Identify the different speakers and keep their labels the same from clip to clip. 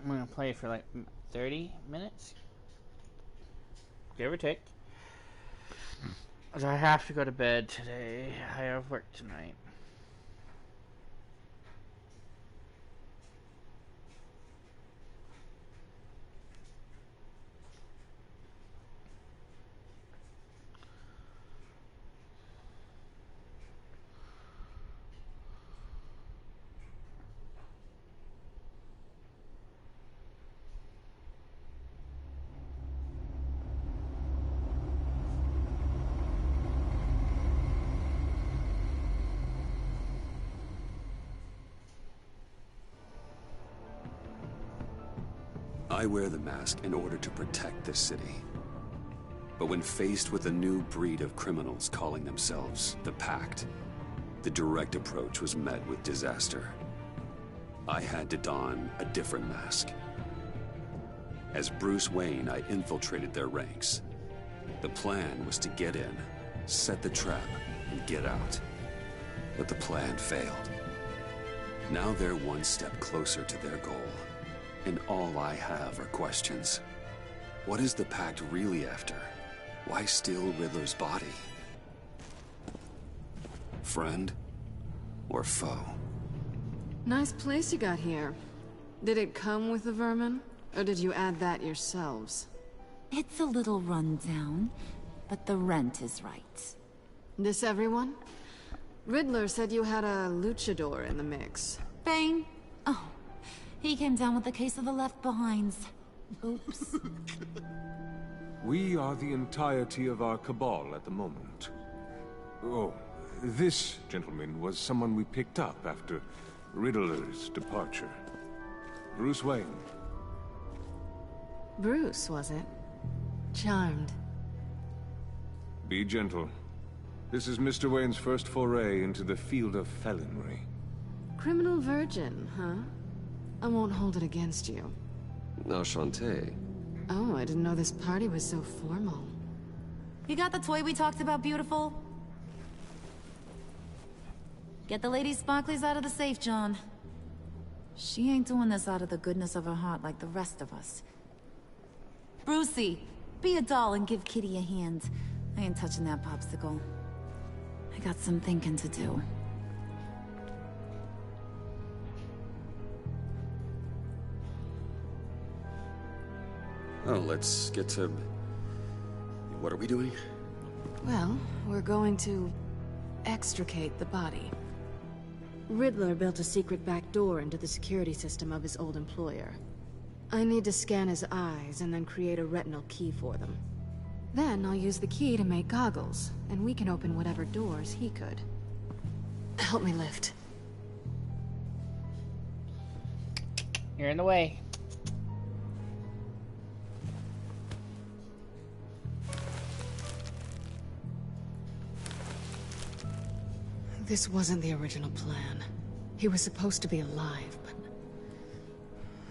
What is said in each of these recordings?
Speaker 1: I'm gonna play for like 30 minutes, give or take. Cause I have to go to bed today. I have work tonight.
Speaker 2: I wear the mask in order to protect this city. But when faced with a new breed of criminals calling themselves the Pact, the direct approach was met with disaster. I had to don a different mask. As Bruce Wayne, I infiltrated their ranks. The plan was to get in, set the trap, and get out. But the plan failed. Now they're one step closer to their goal. And all I have are questions. What is the Pact really after? Why steal Riddler's body? Friend or foe?
Speaker 3: Nice place you got here. Did it come with the vermin? Or did you add that yourselves?
Speaker 4: It's a little run down, but the rent is right.
Speaker 3: This everyone? Riddler said you had a luchador in the mix.
Speaker 4: Bane? Oh, he came down with a case of the left behinds. Oops.
Speaker 5: We are the entirety of our cabal at the moment. Oh, this gentleman was someone we picked up after Riddler's departure. Bruce Wayne.
Speaker 3: Bruce, was it? Charmed.
Speaker 5: Be gentle. This is Mr. Wayne's first foray into the field of felonry.
Speaker 3: Criminal virgin, huh? I won't hold it against you.
Speaker 6: Enchanté.
Speaker 3: Oh, I didn't know this party was so formal.
Speaker 4: You got the toy we talked about, beautiful? Get the lady sparklies out of the safe, John. She ain't doing this out of the goodness of her heart like the rest of us. Brucey, be a doll and give Kitty a hand. I ain't touching that popsicle. I got some thinking to do.
Speaker 2: Oh, let's get to... What are we doing?
Speaker 3: Well, we're going to extricate the body. Riddler built a secret back door into the security system of his old employer. I need to scan his eyes and then create a retinal key for them. Then I'll use the key to make goggles, and we can open whatever doors he could. Help me lift.
Speaker 1: You're in the way.
Speaker 3: This wasn't the original plan. He was supposed to be alive, but...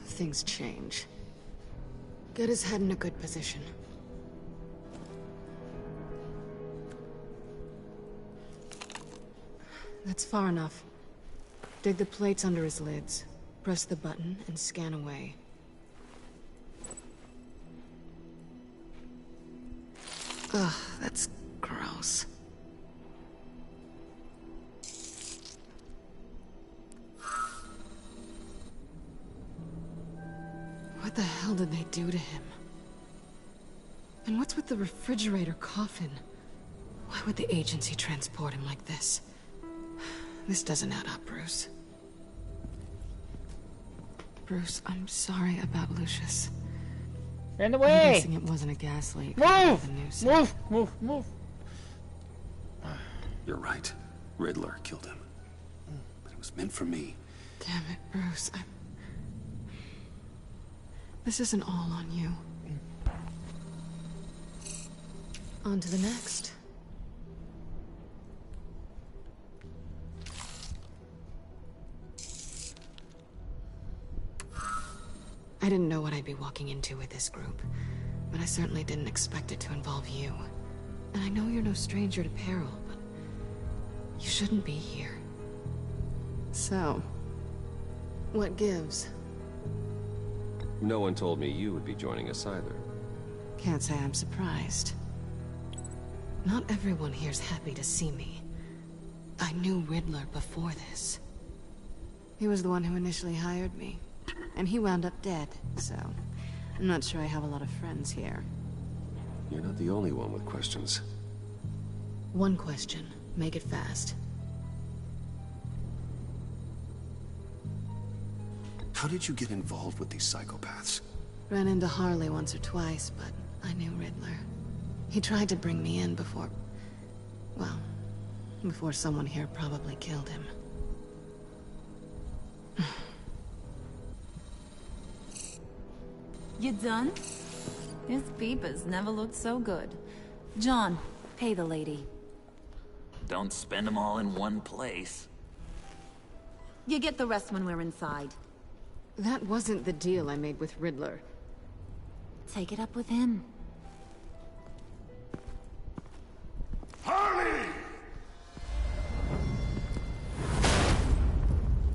Speaker 3: things change. Get his head in a good position. That's far enough. Dig the plates under his lids. Press the button and scan away. Ugh, that's gross. What the hell did they do to him? And what's with the refrigerator coffin? Why would the agency transport him like this? This doesn't add up, Bruce. Bruce, I'm sorry about Lucius.
Speaker 1: You're in the
Speaker 3: I'm
Speaker 1: way!
Speaker 3: guessing it wasn't a gas leak.
Speaker 1: Move!
Speaker 3: The news
Speaker 1: Move! Move! Move!
Speaker 2: You're right. Riddler killed him. But it was meant for me.
Speaker 3: Damn it, Bruce. This isn't all on you. On to the next. I didn't know what I'd be walking into with this group, but I certainly didn't expect it to involve you. And I know you're no stranger to peril, but you shouldn't be here. So, what gives?
Speaker 6: No one told me you would be joining us either.
Speaker 3: Can't say I'm surprised. Not everyone here's happy to see me. I knew Riddler before this. He was the one who initially hired me. And he wound up dead, so I'm not sure I have a lot of friends here.
Speaker 2: You're not the only one with questions.
Speaker 3: One question. Make it fast.
Speaker 2: How did you get involved with these psychopaths?
Speaker 3: Ran into Harley once or twice, but I knew Riddler. He tried to bring me in before... well, before someone here probably killed him.
Speaker 4: You done? His peepers never looked so good. John, pay the lady.
Speaker 7: Don't spend them all in one place.
Speaker 4: You get the rest when we're inside.
Speaker 3: That wasn't the deal I made with Riddler.
Speaker 4: Take it up with him.
Speaker 8: Harley!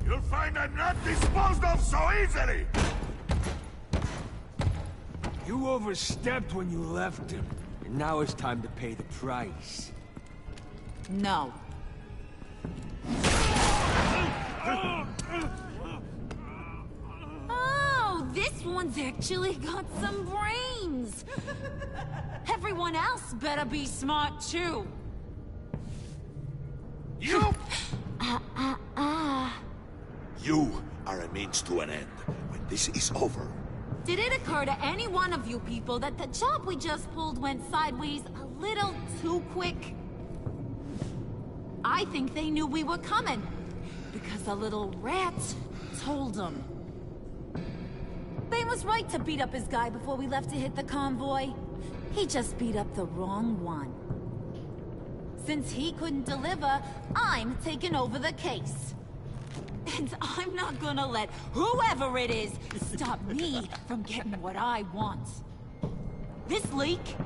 Speaker 8: You'll find I'm not disposed of so easily!
Speaker 9: You overstepped when you left him, and now it's time to pay the price.
Speaker 4: No. Oh, this one's actually got some brains. Everyone else better be smart too.
Speaker 8: You! You are a means to an end. When this is over,
Speaker 4: Did it occur to any one of you people that the job we just pulled went sideways a little too quick? I think they knew we were coming, because a little rat told them. Bane was right to beat up his guy before we left to hit the convoy. He just beat up the wrong one. Since he couldn't deliver, I'm taking over the case. And I'm not gonna let whoever it is stop me from getting what I want. This leak,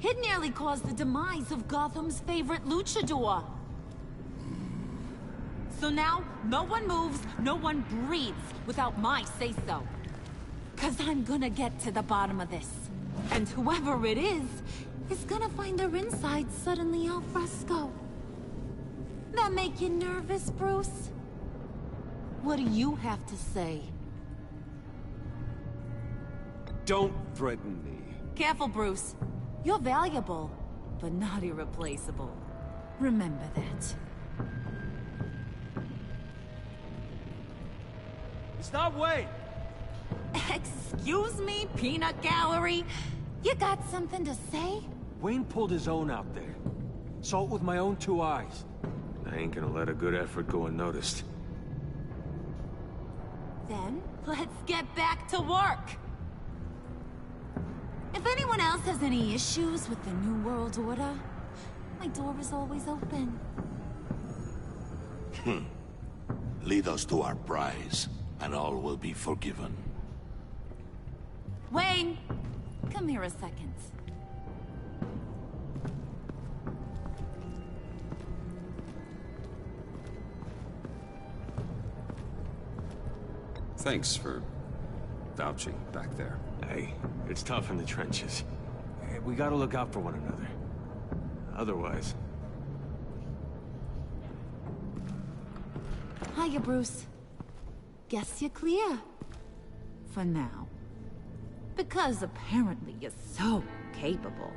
Speaker 4: it nearly caused the demise of Gotham's favorite luchador. So now, no one moves, no one breathes without my say-so. 'Cause I'm gonna get to the bottom of this. And whoever it is gonna find their insides suddenly al fresco. That make you nervous, Bruce? What do you have to say?
Speaker 5: Don't threaten me.
Speaker 4: Careful, Bruce. You're valuable, but not irreplaceable. Remember that.
Speaker 9: Stop, wait!
Speaker 4: Excuse me, peanut gallery? You got something to say?
Speaker 9: Wayne pulled his own out there. Saw it with my own two eyes.
Speaker 5: I ain't gonna let a good effort go unnoticed.
Speaker 4: Then, let's get back to work. If anyone else has any issues with the New World Order, my door is always open.
Speaker 8: lead us to our prize, and all will be forgiven.
Speaker 4: Wayne, come here a second.
Speaker 2: Thanks for vouching back there.
Speaker 5: Hey, it's tough in the trenches. We gotta look out for one another. Otherwise...
Speaker 4: Hiya, Bruce. Guess you're clear. For now. Because apparently you're so capable.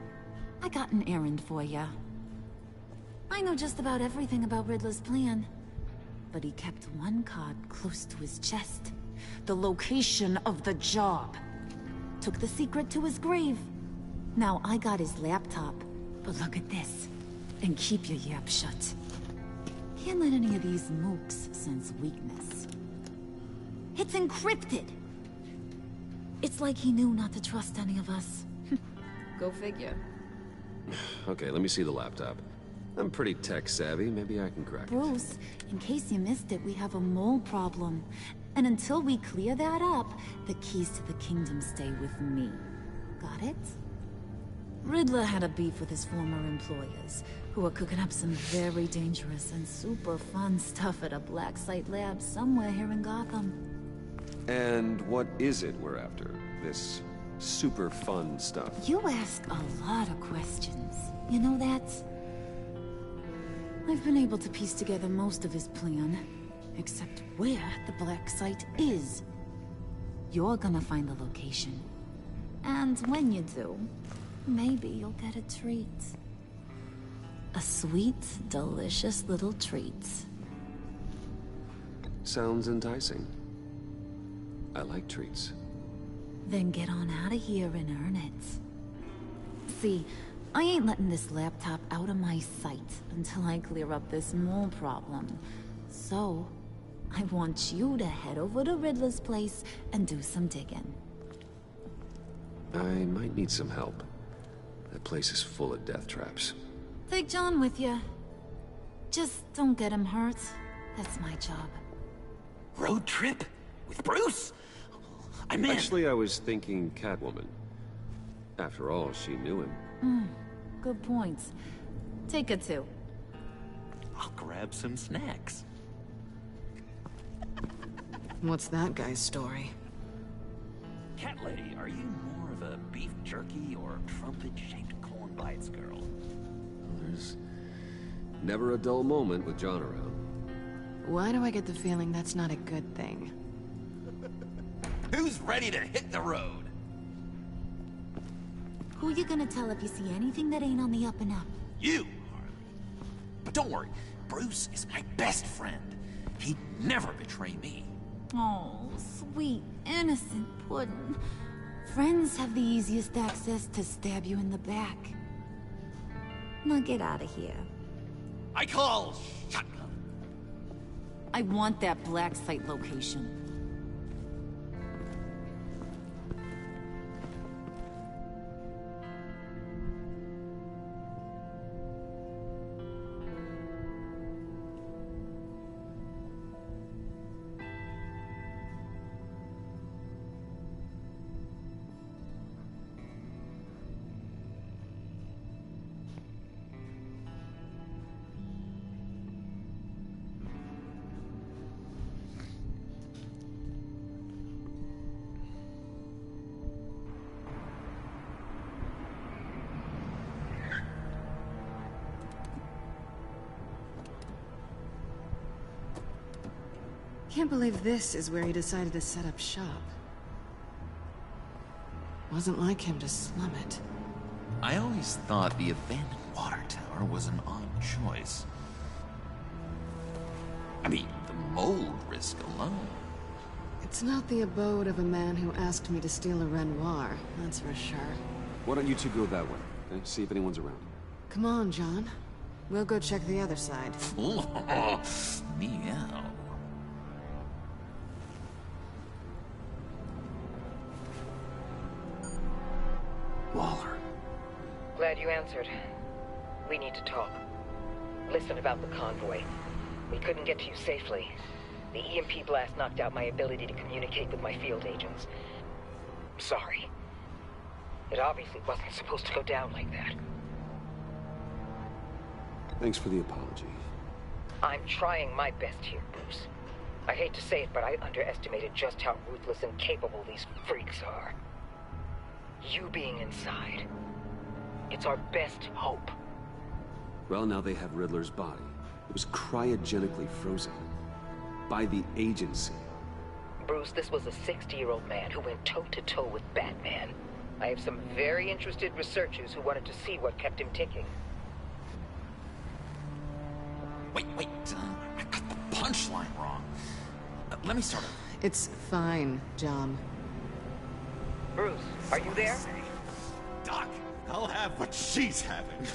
Speaker 4: I got an errand for you. I know just about everything about Riddler's plan. But he kept one card close to his chest. The location of the job. Took the secret to his grave. Now I got his laptop. But look at this. And keep your yap shut. Can't let any of these mooks sense weakness. It's encrypted. It's like he knew not to trust any of us. Go figure.
Speaker 6: Okay, let me see the laptop. I'm pretty tech-savvy. Maybe I can crack it.
Speaker 4: Bruce, in case you missed it, we have a mole problem. And until we clear that up, the keys to the kingdom stay with me. Got it? Riddler had a beef with his former employers, who were cooking up some very dangerous and super fun stuff at a black site lab somewhere here in Gotham.
Speaker 6: And what is it we're after? This super fun stuff?
Speaker 4: You ask a lot of questions. You know that? I've been able to piece together most of his plan, except where the black site is. You're gonna find the location. And when you do, maybe you'll get a treat. A sweet, delicious little treat.
Speaker 6: Sounds enticing. I like treats.
Speaker 4: Then get on out of here and earn it. See, I ain't letting this laptop out of my sight until I clear up this mole problem. So, I want you to head over to Riddler's place and do some digging.
Speaker 6: I might need some help. That place is full of death traps.
Speaker 4: Take John with you. Just don't get him hurt. That's my job.
Speaker 7: Road trip? With Bruce? I'm in.
Speaker 6: Actually, I was thinking Catwoman. After all, she knew him.
Speaker 4: Good points. Take her too.
Speaker 7: I'll grab some snacks.
Speaker 3: What's that guy's story?
Speaker 7: Cat lady, are you more of a beef jerky or trumpet-shaped corn bites girl?
Speaker 6: There's never a dull moment with John around.
Speaker 3: Why do I get the feeling that's not a good thing?
Speaker 7: Who's ready to hit the road?
Speaker 4: Who you gonna tell if you see anything that ain't on the up and up?
Speaker 7: You, Harley. But don't worry, Bruce is my best friend. He'd never betray me.
Speaker 4: Oh, sweet, innocent puddin'. Friends have the easiest access to stab you in the back. Now get out of here.
Speaker 7: I call shotgun.
Speaker 4: I want that black site location.
Speaker 3: Can't believe this is where he decided to set up shop. Wasn't like him to slum it.
Speaker 7: I always thought the abandoned water tower was an odd choice. I mean, the mold risk alone.
Speaker 3: It's not the abode of a man who asked me to steal a Renoir, that's for sure.
Speaker 6: Why don't you two go that way, okay? See if anyone's around.
Speaker 3: Come on, John. We'll go check the other side.
Speaker 7: Meow.
Speaker 6: Waller.
Speaker 10: Glad you answered. We need to talk. Listen about the convoy. We couldn't get to you safely. The EMP blast knocked out my ability to communicate with my field agents. Sorry. It obviously wasn't supposed to go down like that.
Speaker 6: Thanks for the apology.
Speaker 10: I'm trying my best here, Bruce. I hate to say it, but I underestimated just how ruthless and capable these freaks are. You being inside, it's our best hope.
Speaker 6: Well, now they have Riddler's body. It was cryogenically frozen. By the agency.
Speaker 10: Bruce, this was a 60-year-old man who went toe-to-toe with Batman. I have some very interested researchers who wanted to see what kept him ticking.
Speaker 7: Wait, I got the punchline wrong. Let me start over.
Speaker 3: It's fine, John.
Speaker 10: Bruce, are you there?
Speaker 7: Doc, I'll have what she's having.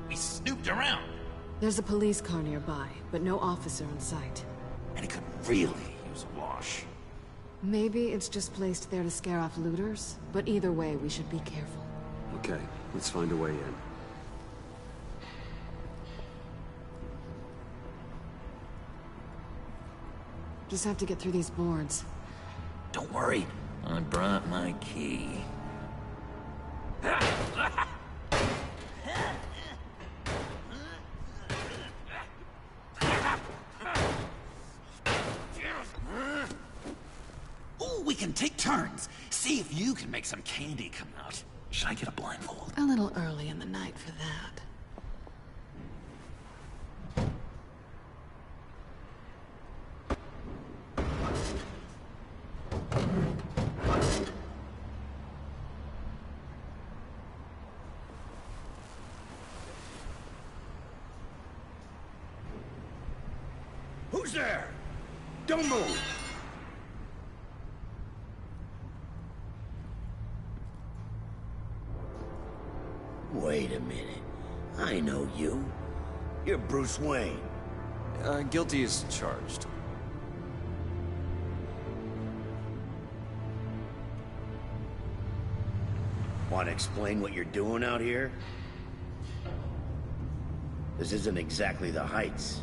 Speaker 7: We snooped around.
Speaker 3: There's a police car nearby, but no officer in sight.
Speaker 7: And it could really use a wash.
Speaker 3: Maybe it's just placed there to scare off looters, but either way, we should be careful.
Speaker 6: Okay, let's find a way in.
Speaker 3: Just have to get through these boards.
Speaker 7: Don't worry, I brought my key. can take turns. See if you can make some candy come out. Should I get a blindfold?
Speaker 3: A little early in the night for that.
Speaker 8: Who's there? Don't move! Wait a minute. I know you. You're Bruce Wayne.
Speaker 6: Guilty as charged.
Speaker 8: Want to explain what you're doing out here? This isn't exactly the Heights.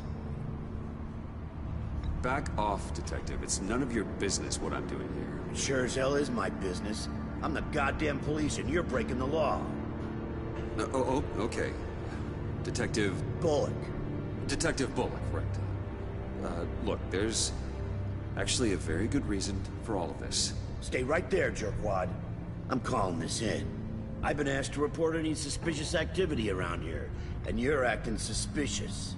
Speaker 2: Back off, Detective. It's none of your business what I'm doing here.
Speaker 8: It sure as hell is my business. I'm the goddamn police and you're breaking the law.
Speaker 2: Okay. Detective...
Speaker 8: Bullock.
Speaker 2: Detective Bullock, right. Look, there's actually a very good reason for all of this.
Speaker 8: Stay right there, jerkwad. I'm calling this in. I've been asked to report any suspicious activity around here, and you're acting suspicious.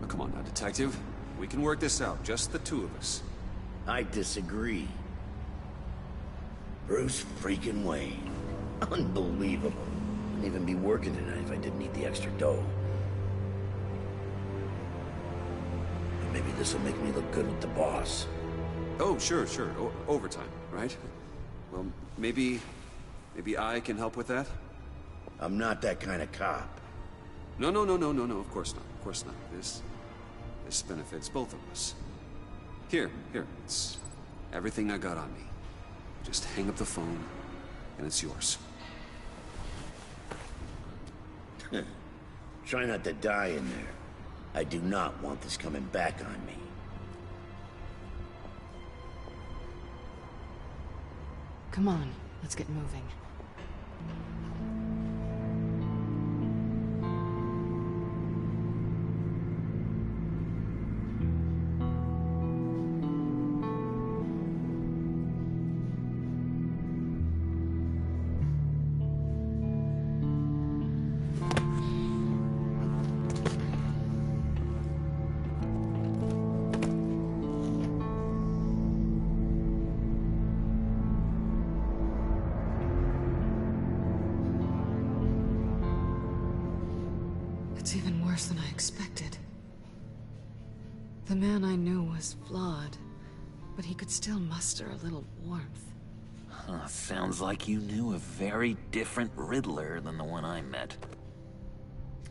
Speaker 2: Oh, come on now, Detective. We can work this out, just the two of us.
Speaker 8: I disagree. Bruce freaking Wayne. Unbelievable. I'd even be working tonight if I didn't need the extra dough. But maybe this'll make me look good with the boss.
Speaker 2: Oh, sure. Overtime, right? Well, maybe I can help with that?
Speaker 8: I'm not that kind of cop.
Speaker 2: No, of course not. This benefits both of us. Here, it's everything I got on me. Just hang up the phone, and it's yours.
Speaker 8: Try not to die in there. I do not want this coming back on me.
Speaker 3: Come on, let's get moving. It's even worse than I expected. The man I knew was flawed, but he could still muster a little warmth.
Speaker 7: Sounds like you knew a very different Riddler than the one I met.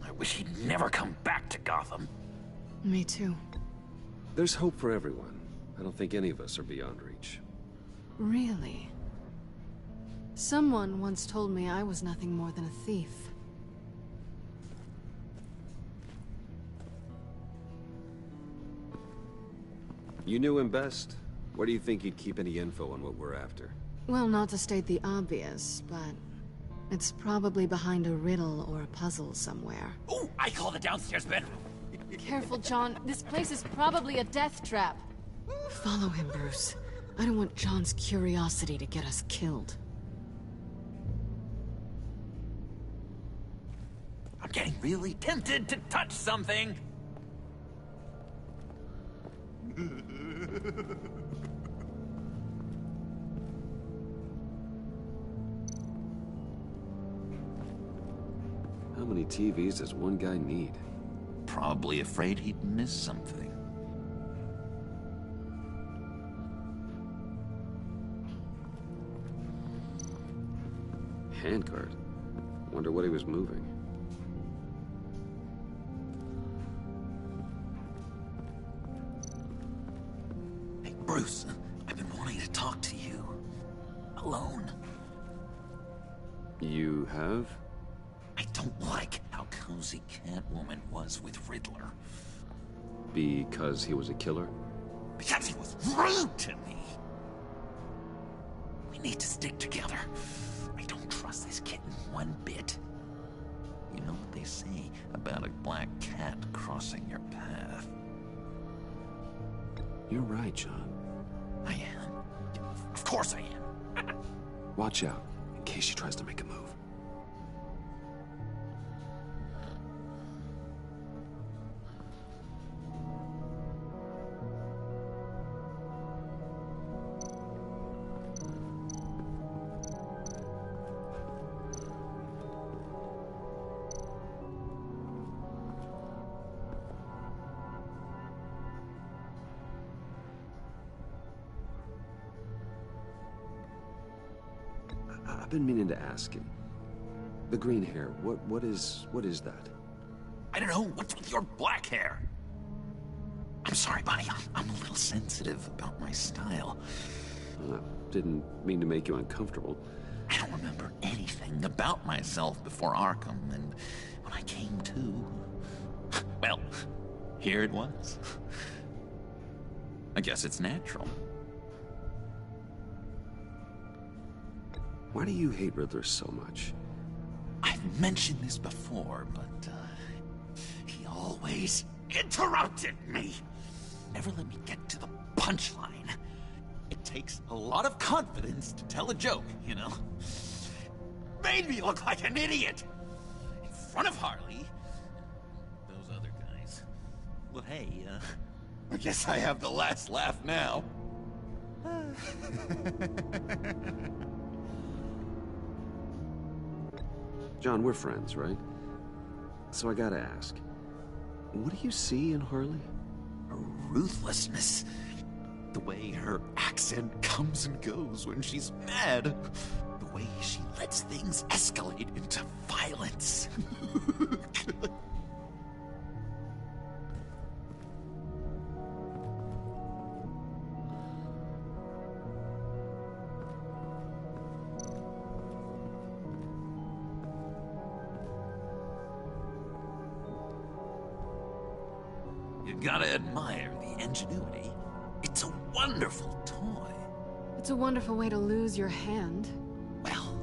Speaker 7: I wish he'd never come back to Gotham.
Speaker 3: Me too.
Speaker 6: There's hope for everyone. I don't think any of us are beyond reach.
Speaker 3: Really? Someone once told me I was nothing more than a thief.
Speaker 6: You knew him best. Where do you think he'd keep any info on what we're after?
Speaker 3: Well, not to state the obvious, but it's probably behind a riddle or a puzzle somewhere.
Speaker 7: Oh, I call the downstairs bedroom.
Speaker 11: Careful, John. This place is probably a death trap.
Speaker 3: Follow him, Bruce. I don't want John's curiosity to get us killed.
Speaker 7: I'm getting really tempted to touch something.
Speaker 6: How many TVs does one guy need?
Speaker 7: Probably afraid he'd miss something.
Speaker 6: Handcart. Wonder what he was moving.
Speaker 7: Hey, Bruce, I've been wanting to talk to you. Alone.
Speaker 6: You have?
Speaker 7: I don't like how cozy Catwoman was with Riddler.
Speaker 6: Because he was a killer?
Speaker 7: Because he was rude to me. We need to stick together. I don't trust this kitten one bit. You know what they say about a black cat crossing your path?
Speaker 6: You're right, John.
Speaker 7: I am. Of course I am.
Speaker 6: Watch out, in case she tries to make a move. I've been meaning to ask you. The green hair, what is that?
Speaker 7: I don't know. What's with your black hair? I'm sorry, buddy. I'm a little sensitive about my style.
Speaker 6: Didn't mean to make you uncomfortable.
Speaker 7: I don't remember anything about myself before Arkham, and when I came to... Well, here it was. I guess it's natural.
Speaker 6: Why do you hate Riddler so much?
Speaker 7: I've mentioned this before, but he always interrupted me. Never let me get to the punchline. It takes a lot of confidence to tell a joke, you know? Made me look like an idiot. In front of Harley. Those other guys. Well, hey, I guess I have the last laugh now.
Speaker 6: John, we're friends, right? So I gotta ask, what do you see in Harley?
Speaker 7: Her ruthlessness. The way her accent comes and goes when she's mad. The way she lets things escalate into violence. You gotta admire the ingenuity. It's a wonderful toy.
Speaker 3: It's a wonderful way to lose your hand.
Speaker 7: Well,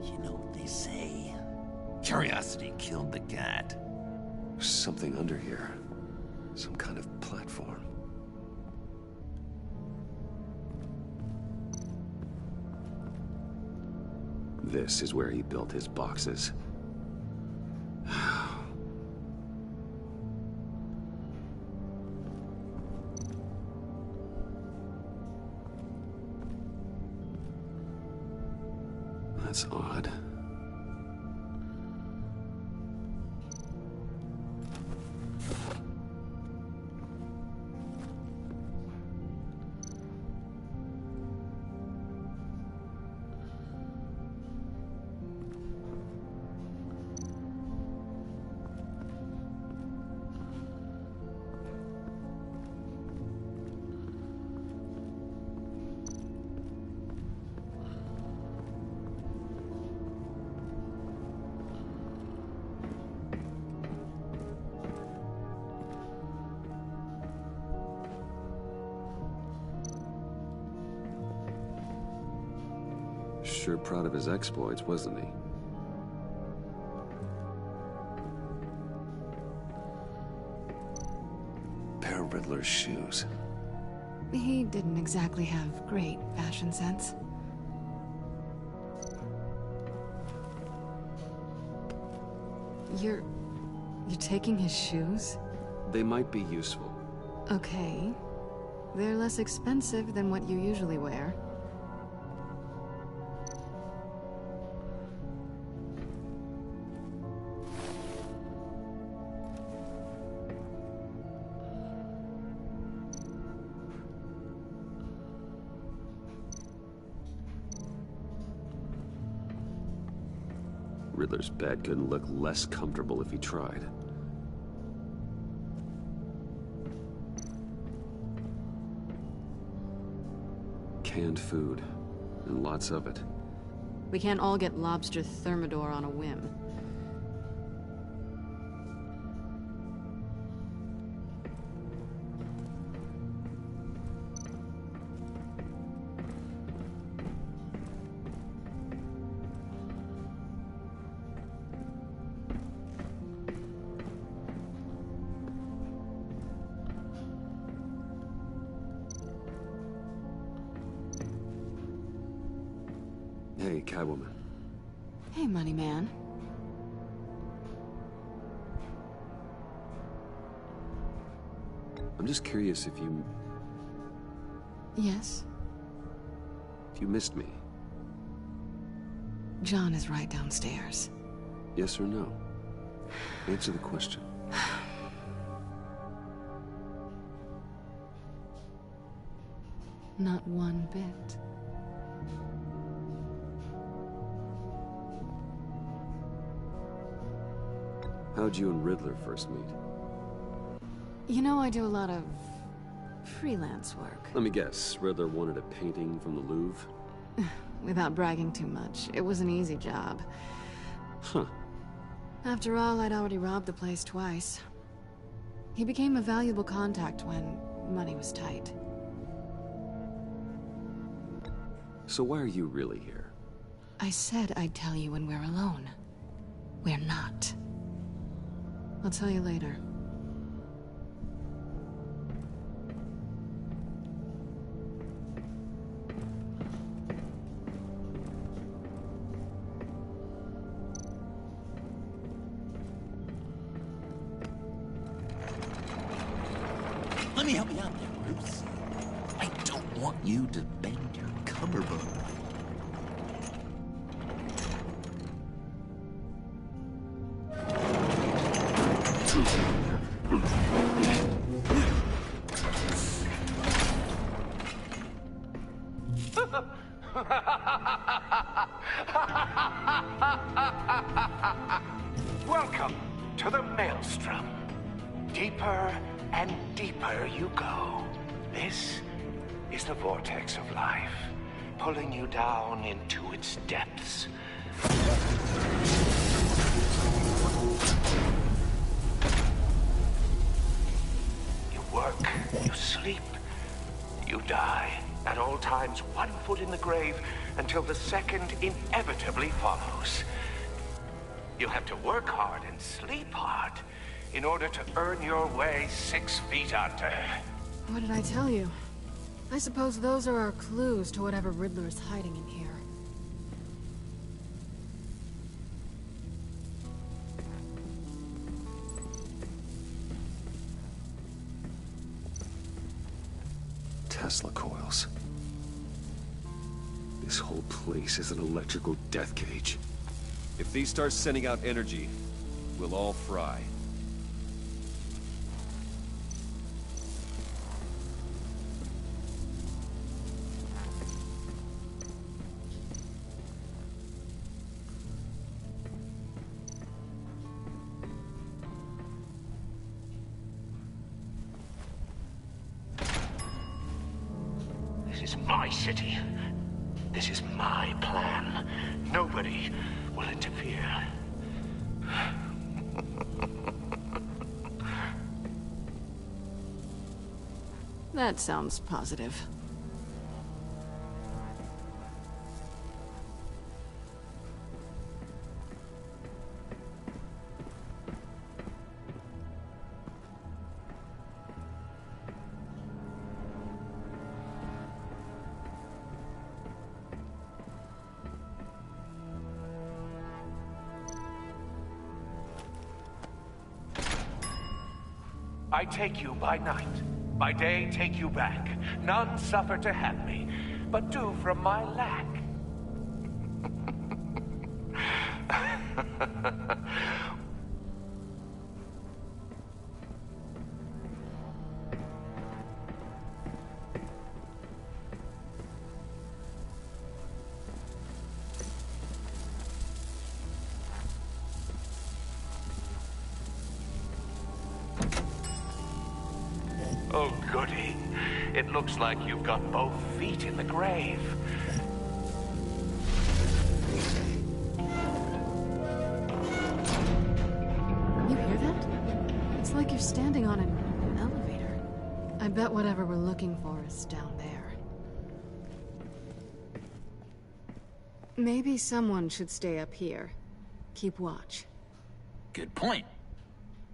Speaker 7: you know what they say. Curiosity killed the cat.
Speaker 6: There's something under here. Some kind of platform. This is where he built his boxes. That's odd. Sure proud of his exploits, wasn't he? Pair of Riddler's shoes.
Speaker 3: He didn't exactly have great fashion sense. You're taking his shoes?
Speaker 6: They might be useful.
Speaker 3: Okay. They're less expensive than what you usually wear.
Speaker 6: Riddler's bed couldn't look less comfortable if he tried. Canned food, and lots of it.
Speaker 3: We can't all get lobster thermidor on a whim.
Speaker 6: Hey, Catwoman.
Speaker 3: Hey, money man.
Speaker 6: I'm just curious if you...
Speaker 3: Yes?
Speaker 6: if you missed me.
Speaker 3: John is right downstairs.
Speaker 6: Yes or no? Answer the question.
Speaker 3: Not one bit.
Speaker 6: How'd you and Riddler first meet?
Speaker 3: You know, I do a lot of freelance work.
Speaker 6: Let me guess, Riddler wanted a painting from the Louvre?
Speaker 3: Without bragging too much, it was an easy job.
Speaker 6: Huh.
Speaker 3: After all, I'd already robbed the place twice. He became a valuable contact when money was tight.
Speaker 6: So why are you really here?
Speaker 3: I said I'd tell you when we're alone. We're not. I'll tell you later.
Speaker 7: Let me help you out there, Bruce. I don't want you to bend your cummerbund.
Speaker 12: Welcome to the Maelstrom. Deeper and deeper you go. This is the vortex of life, pulling you down into its depths. You work, you sleep, you die. At all times, 1 foot in the grave until the second inevitably follows. You have to work hard and sleep hard in order to earn your way 6 feet under.
Speaker 3: What did I tell you? I suppose those are our clues to whatever Riddler is hiding in here.
Speaker 6: Tesla coils. This whole place is an electrical death cage. If these start sending out energy, we'll all fry.
Speaker 12: This is my city. This is my plan. Nobody will interfere.
Speaker 3: That sounds positive.
Speaker 12: I take you by night. By day, take you back. None suffer to have me, but do from my lack. Oh, goody. It looks like you've got both feet in the grave.
Speaker 3: You hear that? It's like you're standing on an elevator. I bet whatever we're looking for is down there. Maybe someone should stay up here. Keep watch.
Speaker 13: Good point.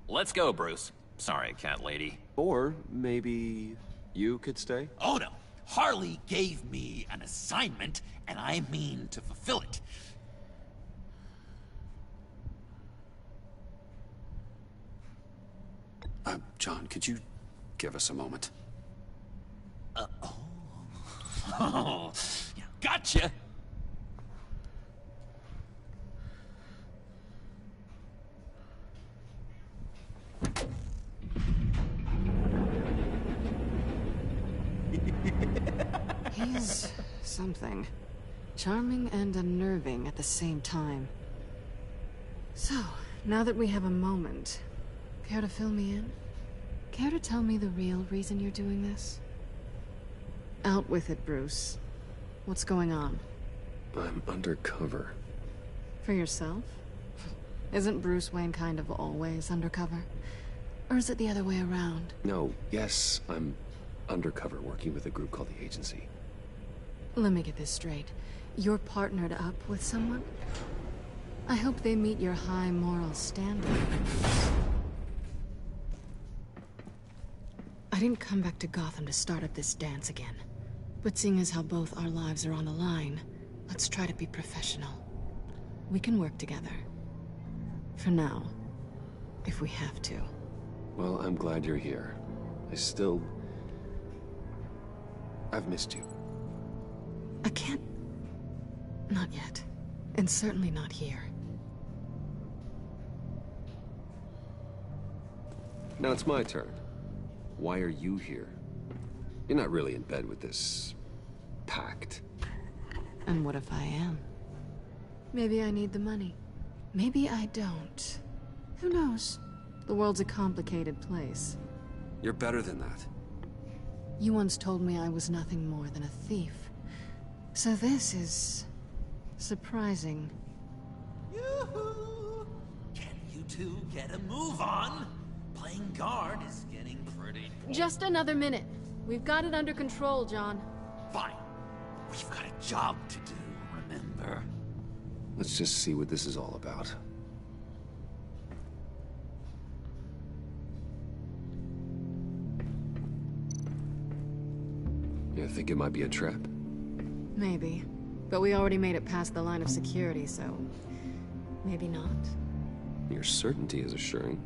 Speaker 13: Let's go, Bruce. Sorry, cat lady.
Speaker 6: Or maybe you could stay?
Speaker 7: Oh no, Harley gave me an assignment, and I mean to fulfill it.
Speaker 2: John, could you give us a moment?
Speaker 7: Oh, yeah, gotcha!
Speaker 3: He's something. Charming and unnerving at the same time. So, now that we have a moment, care to fill me in? Care to tell me the real reason you're doing this? Out with it, Bruce. What's going on?
Speaker 2: I'm undercover.
Speaker 3: For yourself? Isn't Bruce Wayne kind of always undercover? Or is it the other way around?
Speaker 2: No, yes, I'm undercover working with a group called the Agency.
Speaker 3: Let me get this straight. You're partnered up with someone? I hope they meet your high moral standard. I didn't come back to Gotham to start up this dance again. But seeing as how both our lives are on the line, let's try to be professional. We can work together. For now. If we have to.
Speaker 2: Well, I'm glad you're here. I've missed you.
Speaker 3: I can't... Not yet. And certainly not here.
Speaker 2: Now it's my turn. Why are you here? You're not really in bed with this... pact.
Speaker 3: And what if I am? Maybe I need the money. Maybe I don't. Who knows? The world's a complicated place.
Speaker 2: You're better than that.
Speaker 3: You once told me I was nothing more than a thief. So this is... surprising.
Speaker 7: Yoo-hoo! Can you two get a move on? Playing guard is getting pretty...
Speaker 11: Just another minute. We've got it under control, John.
Speaker 7: Fine. We've got a job to do, remember?
Speaker 2: Let's just see what this is all about. You think it might be a trap?
Speaker 3: Maybe. But we already made it past the line of security, so... maybe not.
Speaker 2: Your certainty is assuring.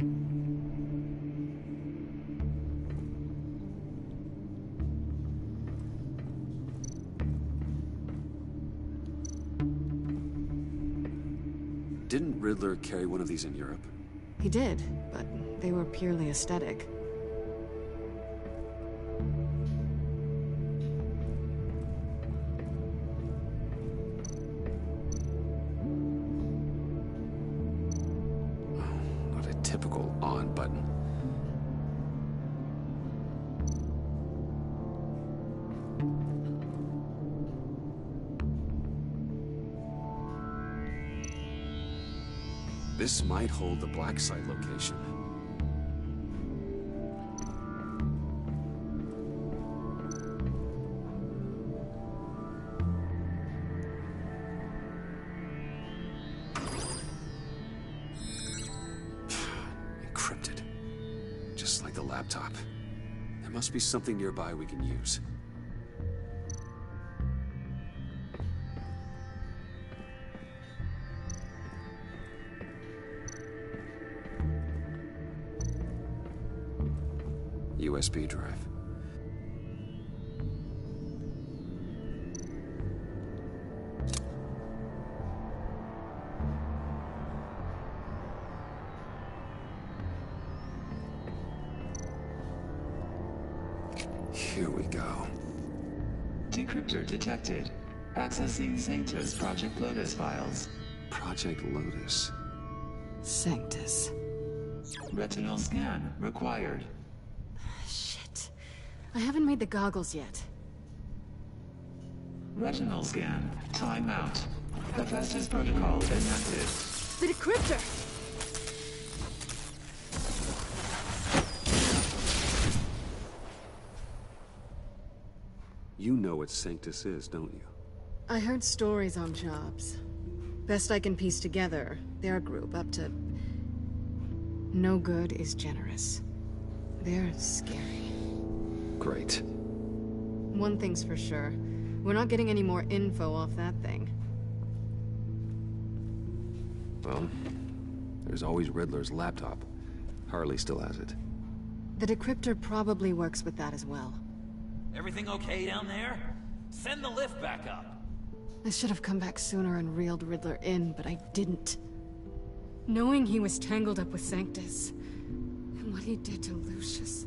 Speaker 2: Didn't Riddler carry one of these in Europe?
Speaker 3: He did, but they were purely aesthetic.
Speaker 2: Not a typical on button. This might hold the black site location. Encrypted. Just like the laptop. There must be something nearby we can use. USB drive. Here we go.
Speaker 14: Decryptor detected. Accessing Sanctus Project Lotus files.
Speaker 2: Project Lotus.
Speaker 3: Sanctus.
Speaker 14: Retinal scan required.
Speaker 3: Shit. I haven't made the goggles yet.
Speaker 14: Retinal scan. Timeout. Hephaestus protocol enacted.
Speaker 3: The decryptor!
Speaker 2: You know what Sanctus is, don't you?
Speaker 3: I heard stories on jobs. Best I can piece together, they're a group up to... no good is generous. They're scary.
Speaker 2: Great.
Speaker 3: One thing's for sure. We're not getting any more info off that thing.
Speaker 6: Well, there's always Riddler's laptop. Harley still has it.
Speaker 3: The decryptor probably works with that as well.
Speaker 13: Everything okay down there? Send the lift back up.
Speaker 3: I should have come back sooner and reeled Riddler in, but I didn't. Knowing he was tangled up with Sanctus, and what he did to Lucius.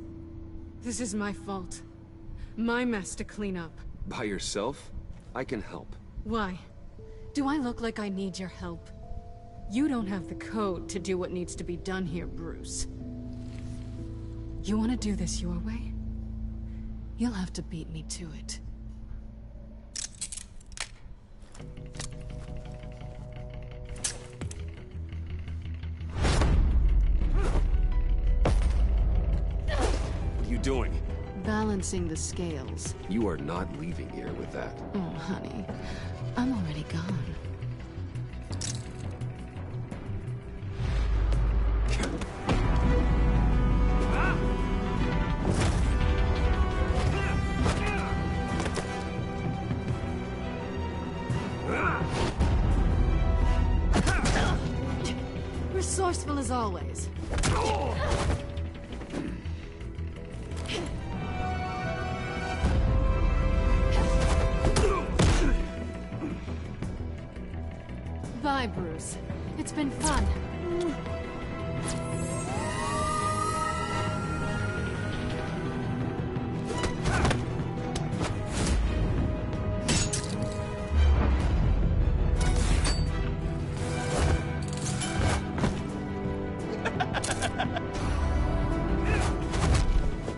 Speaker 3: This is my fault. My mess to clean up.
Speaker 6: By yourself? I can help.
Speaker 3: Why? Do I look like I need your help? You don't have the code to do what needs to be done here, Bruce. You want to do this your way? You'll have to beat me to it.
Speaker 6: What are you doing?
Speaker 3: Balancing the scales.
Speaker 6: You are not leaving here with that.
Speaker 3: Oh, honey. I'm already gone. Resourceful as always. Bye, Bruce. It's been fun.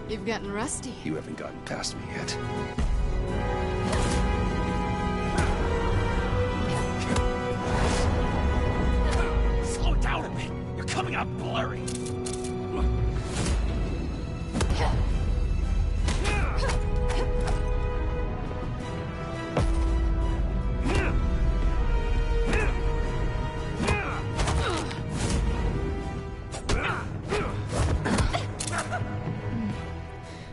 Speaker 3: You've gotten rusty.
Speaker 6: You haven't gotten past me yet.
Speaker 7: Slow down a bit. You're coming out blurry.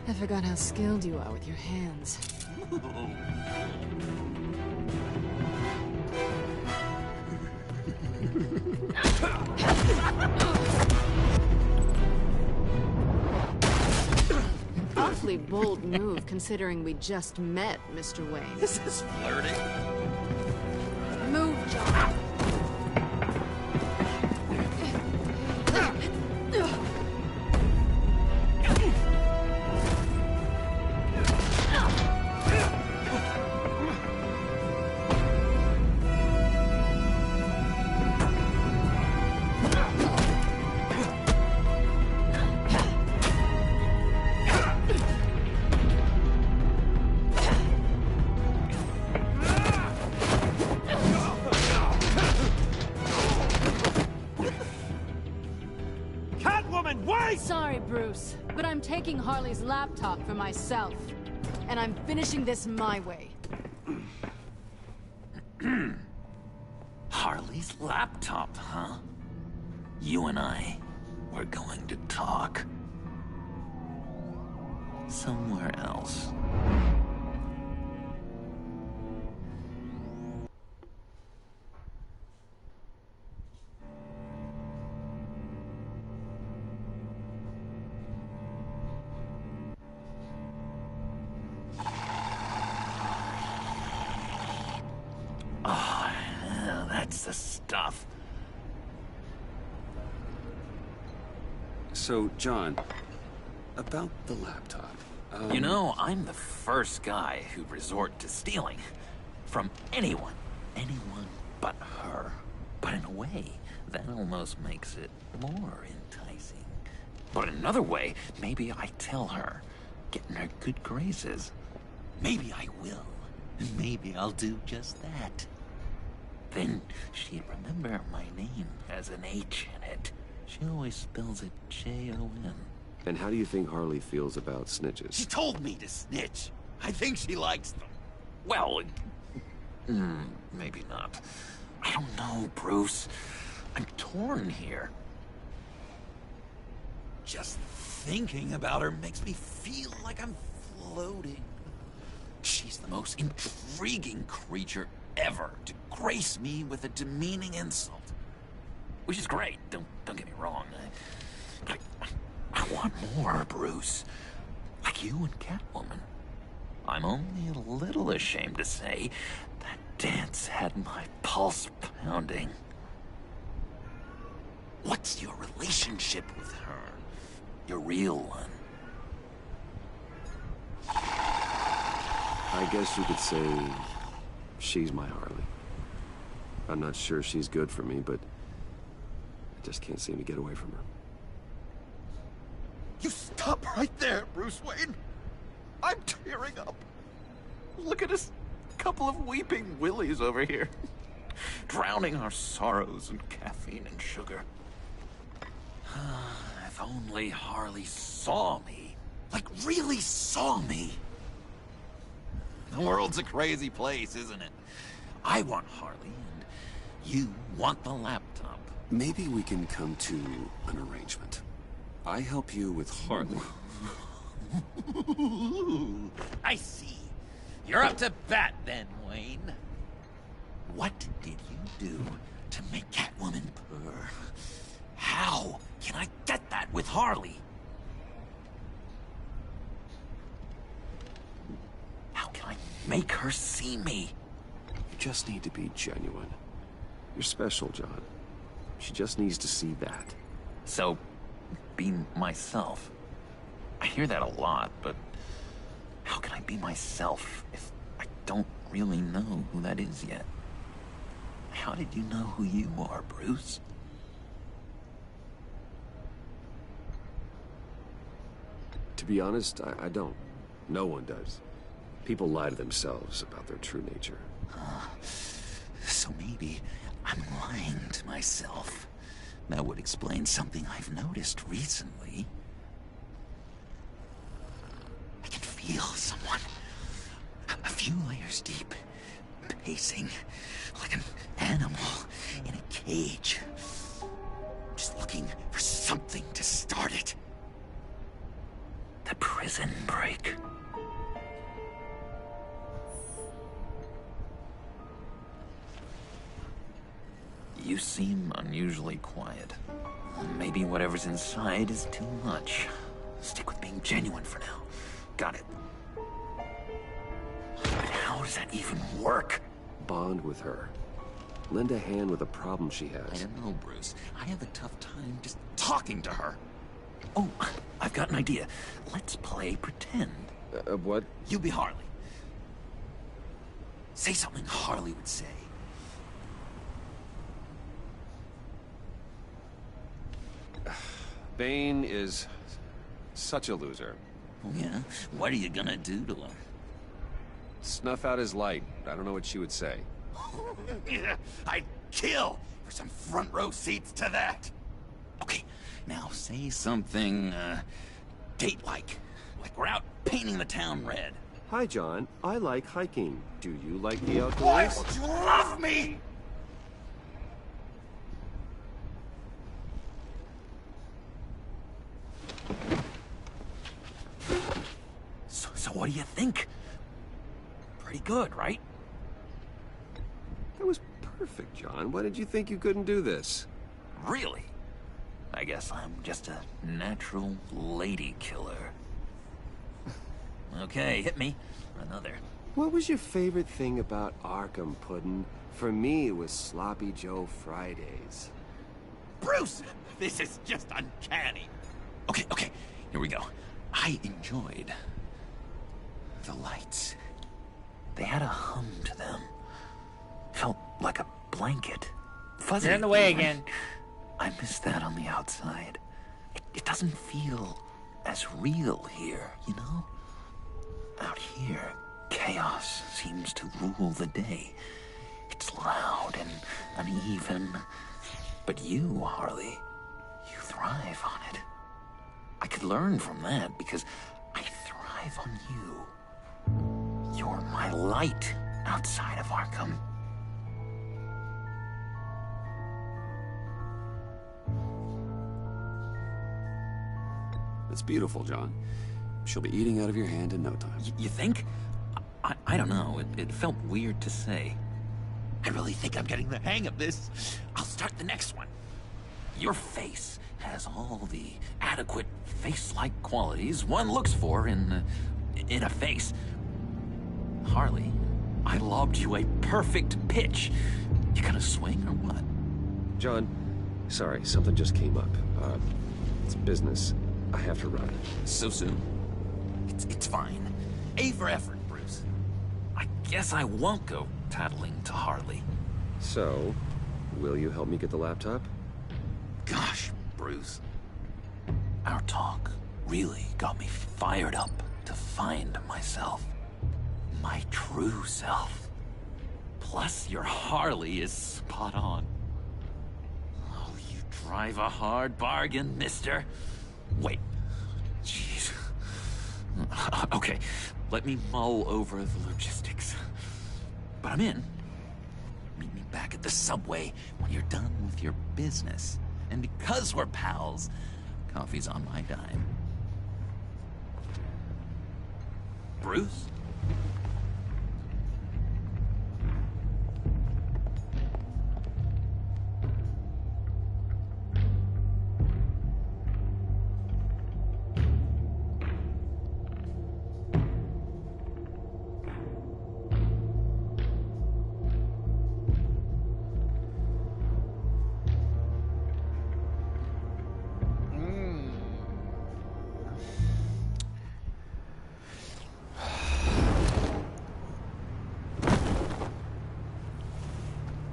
Speaker 3: I forgot how skilled you are with your hands. Awfully bold move, considering we just met, Mr. Wayne.
Speaker 7: This is flirting.
Speaker 3: Move, John. Sorry, Bruce, but I'm taking Harley's laptop for myself. And I'm finishing this my way.
Speaker 7: Harley's laptop, huh? You and I, we're going to talk. Somewhere else. Oh, that's the stuff.
Speaker 6: So, John, about the laptop.
Speaker 7: You know, I'm the first guy who'd resort to stealing. From anyone. Anyone but her. But in a way, that almost makes it more enticing. But in another way, maybe I tell her, get in her good graces. Maybe I will. And maybe I'll do just that. Then she'd remember my name has an H in it. She always spells it J-O-N.
Speaker 6: And how do you think Harley feels about snitches?
Speaker 7: She told me to snitch. I think she likes them. Well, maybe not. I don't know, Bruce. I'm torn here. Just thinking about her makes me feel like I'm floating. most intriguing creature ever to grace me with a demeaning insult. Which is great, don't get me wrong. But I want more, Bruce. Like you and Catwoman. I'm only a little ashamed to say that dance had my pulse pounding. What's your relationship with her? Your real one?
Speaker 6: I guess you could say she's my Harley. I'm not sure she's good for me, but I just can't seem to get away from her.
Speaker 7: You stop right there, Bruce Wayne. I'm tearing up. Look at us, couple of weeping willies over here. Drowning our sorrows in caffeine and sugar. If only Harley saw me. Like, really saw me. The world's a crazy place, isn't it? I want Harley, and you want the laptop.
Speaker 2: Maybe we can come to an arrangement. I help you with Harley.
Speaker 7: I see. You're up to bat then, Wayne. What did you do to make Catwoman purr? How can I get that with Harley? How can I make her see me?
Speaker 6: You just need to be genuine. You're special, John. She just needs to see that.
Speaker 7: So, be myself. I hear that a lot, but how can I be myself if I don't really know who that is yet? How did you know who you are, Bruce?
Speaker 6: To be honest, I don't. No one does. People lie to themselves about their true nature.
Speaker 7: So maybe I'm lying to myself. That would explain something I've noticed recently. I can feel someone a few layers deep, pacing like an animal in a cage. Just looking for something to start it. The prison break. You seem unusually quiet. Maybe whatever's inside is too much. Stick with being genuine for now. Got it. But how does that even work?
Speaker 6: Bond with her. Lend a hand with a problem she has.
Speaker 7: I don't know, Bruce. I have a tough time just talking to her. Oh, I've got an idea. Let's play pretend.
Speaker 6: What?
Speaker 7: You be Harley. Say something Harley would say.
Speaker 6: Bane is such a loser.
Speaker 7: Yeah? What are you gonna do to him?
Speaker 6: Snuff out his light. I don't know what she would say.
Speaker 7: Yeah, I'd kill for some front row seats to that. Okay, now say something, date-like. Like we're out painting the town red.
Speaker 6: Hi, John. I like hiking. Do you like the outdoors?
Speaker 7: Why would you love me? So what do you think? Pretty good, right?
Speaker 6: That was perfect, John. Why did you think you couldn't do this?
Speaker 7: Really? I guess I'm just a natural lady killer. Okay, hit me. Another.
Speaker 6: What was your favorite thing about Arkham, Puddin'? For me, it was Sloppy Joe Fridays.
Speaker 7: Bruce! This is just uncanny. Okay, here we go. I enjoyed the lights. They had a hum to them. Felt like a blanket. Fuzzy.
Speaker 1: Get in the way again.
Speaker 7: I miss that on the outside. It doesn't feel as real here, you know? Out here, chaos seems to rule the day. It's loud and uneven. But you, Harley, you thrive on it. I could learn from that because I thrive on you. You're my light outside of Arkham.
Speaker 2: It's beautiful, John. She'll be eating out of your hand in no time.
Speaker 7: You think? I don't know. It felt weird to say. I really think I'm getting the hang of this. I'll start the next one. Your face has all the adequate face-like qualities one looks for in a face. Harley, I lobbed you a perfect pitch. You gonna swing or what?
Speaker 6: John, sorry, something just came up. It's business. I have to run.
Speaker 7: So soon? It's fine. A for effort, Bruce. I guess I won't go tattling to Harley.
Speaker 6: So, will you help me get the laptop?
Speaker 7: Gosh, Bruce. Our talk really got me fired up to find myself. My true self. Plus, your Harley is spot on. Oh, you drive a hard bargain, mister. Wait. Jeez. Okay, let me mull over the logistics. But I'm in. Meet me back at the subway when you're done with your business. And because we're pals, coffee's on my dime. Bruce?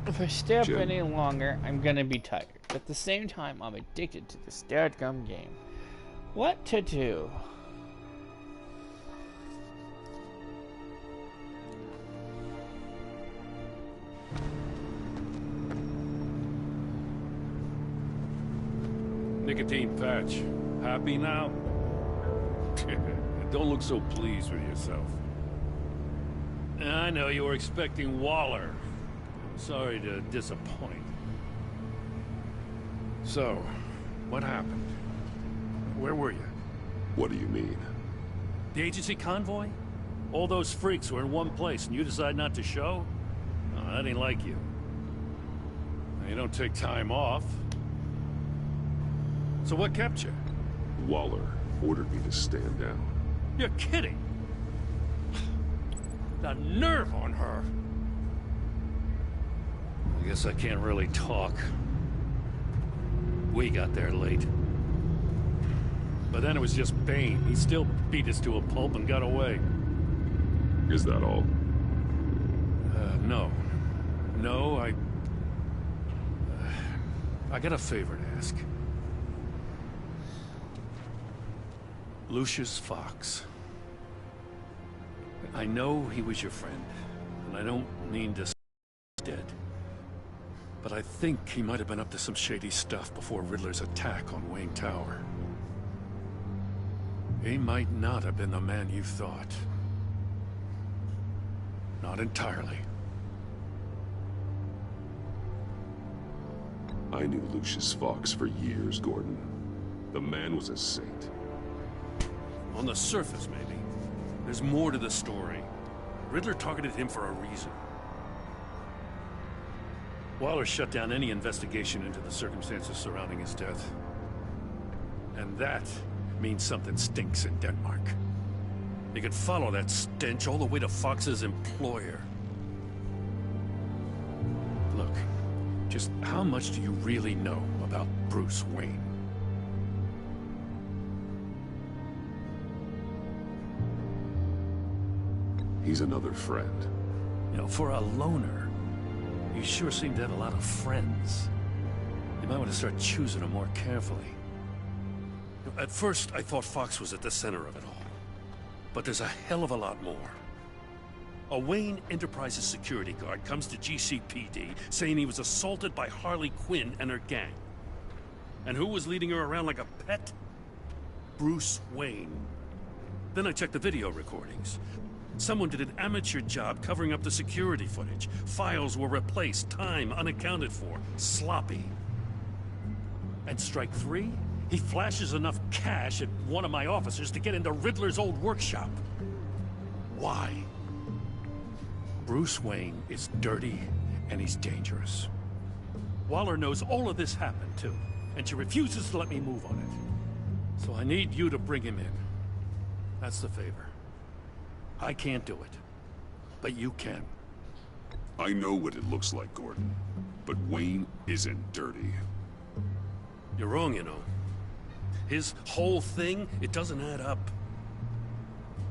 Speaker 1: If I stay up
Speaker 6: Jim.
Speaker 1: any longer, I'm gonna be tired. At the same time, I'm addicted to this dadgum game. What to do?
Speaker 15: Nicotine patch. Happy now? Don't look so pleased with yourself. I know you were expecting Waller. Sorry to disappoint. So, what happened? Where were you?
Speaker 2: What do you mean?
Speaker 15: The agency convoy? All those freaks were in one place and you decide not to show? Oh, that ain't like you. You don't take time off. So what kept you?
Speaker 2: Waller ordered me to stand down.
Speaker 15: You're kidding! The nerve on her! I guess I can't really talk. We got there late. But then it was just Bane. He still beat us to a pulp and got away.
Speaker 2: Is that all?
Speaker 15: No. No, I got a favor to ask. Lucius Fox. I know he was your friend, and I don't mean to say he's dead. But I think he might have been up to some shady stuff before Riddler's attack on Wayne Tower. He might not have been the man you thought. Not entirely.
Speaker 2: I knew Lucius Fox for years, Gordon. The man was a saint.
Speaker 15: On the surface, maybe. There's more to the story. Riddler targeted him for a reason. Waller shut down any investigation into the circumstances surrounding his death. And that means something stinks in Denmark. You could follow that stench all the way to Fox's employer. Look, just how much do you really know about Bruce Wayne?
Speaker 2: He's another friend.
Speaker 15: You know, for a loner, you sure seem to have a lot of friends. You might want to start choosing them more carefully. At first, I thought Fox was at the center of it all. But there's a hell of a lot more. A Wayne Enterprises security guard comes to GCPD saying he was assaulted by Harley Quinn and her gang. And who was leading her around like a pet? Bruce Wayne. Then I checked the video recordings. Someone did an amateur job covering up the security footage. Files were replaced, time unaccounted for, sloppy. And strike three? He flashes enough cash at one of my officers to get into Riddler's old workshop. Why? Bruce Wayne is dirty and he's dangerous. Waller knows all of this happened, too, and she refuses to let me move on it. So I need you to bring him in. That's the favor. I can't do it, but you can.
Speaker 2: I know what it looks like, Gordon, but Wayne isn't dirty.
Speaker 15: You're wrong, you know. His whole thing, it doesn't add up.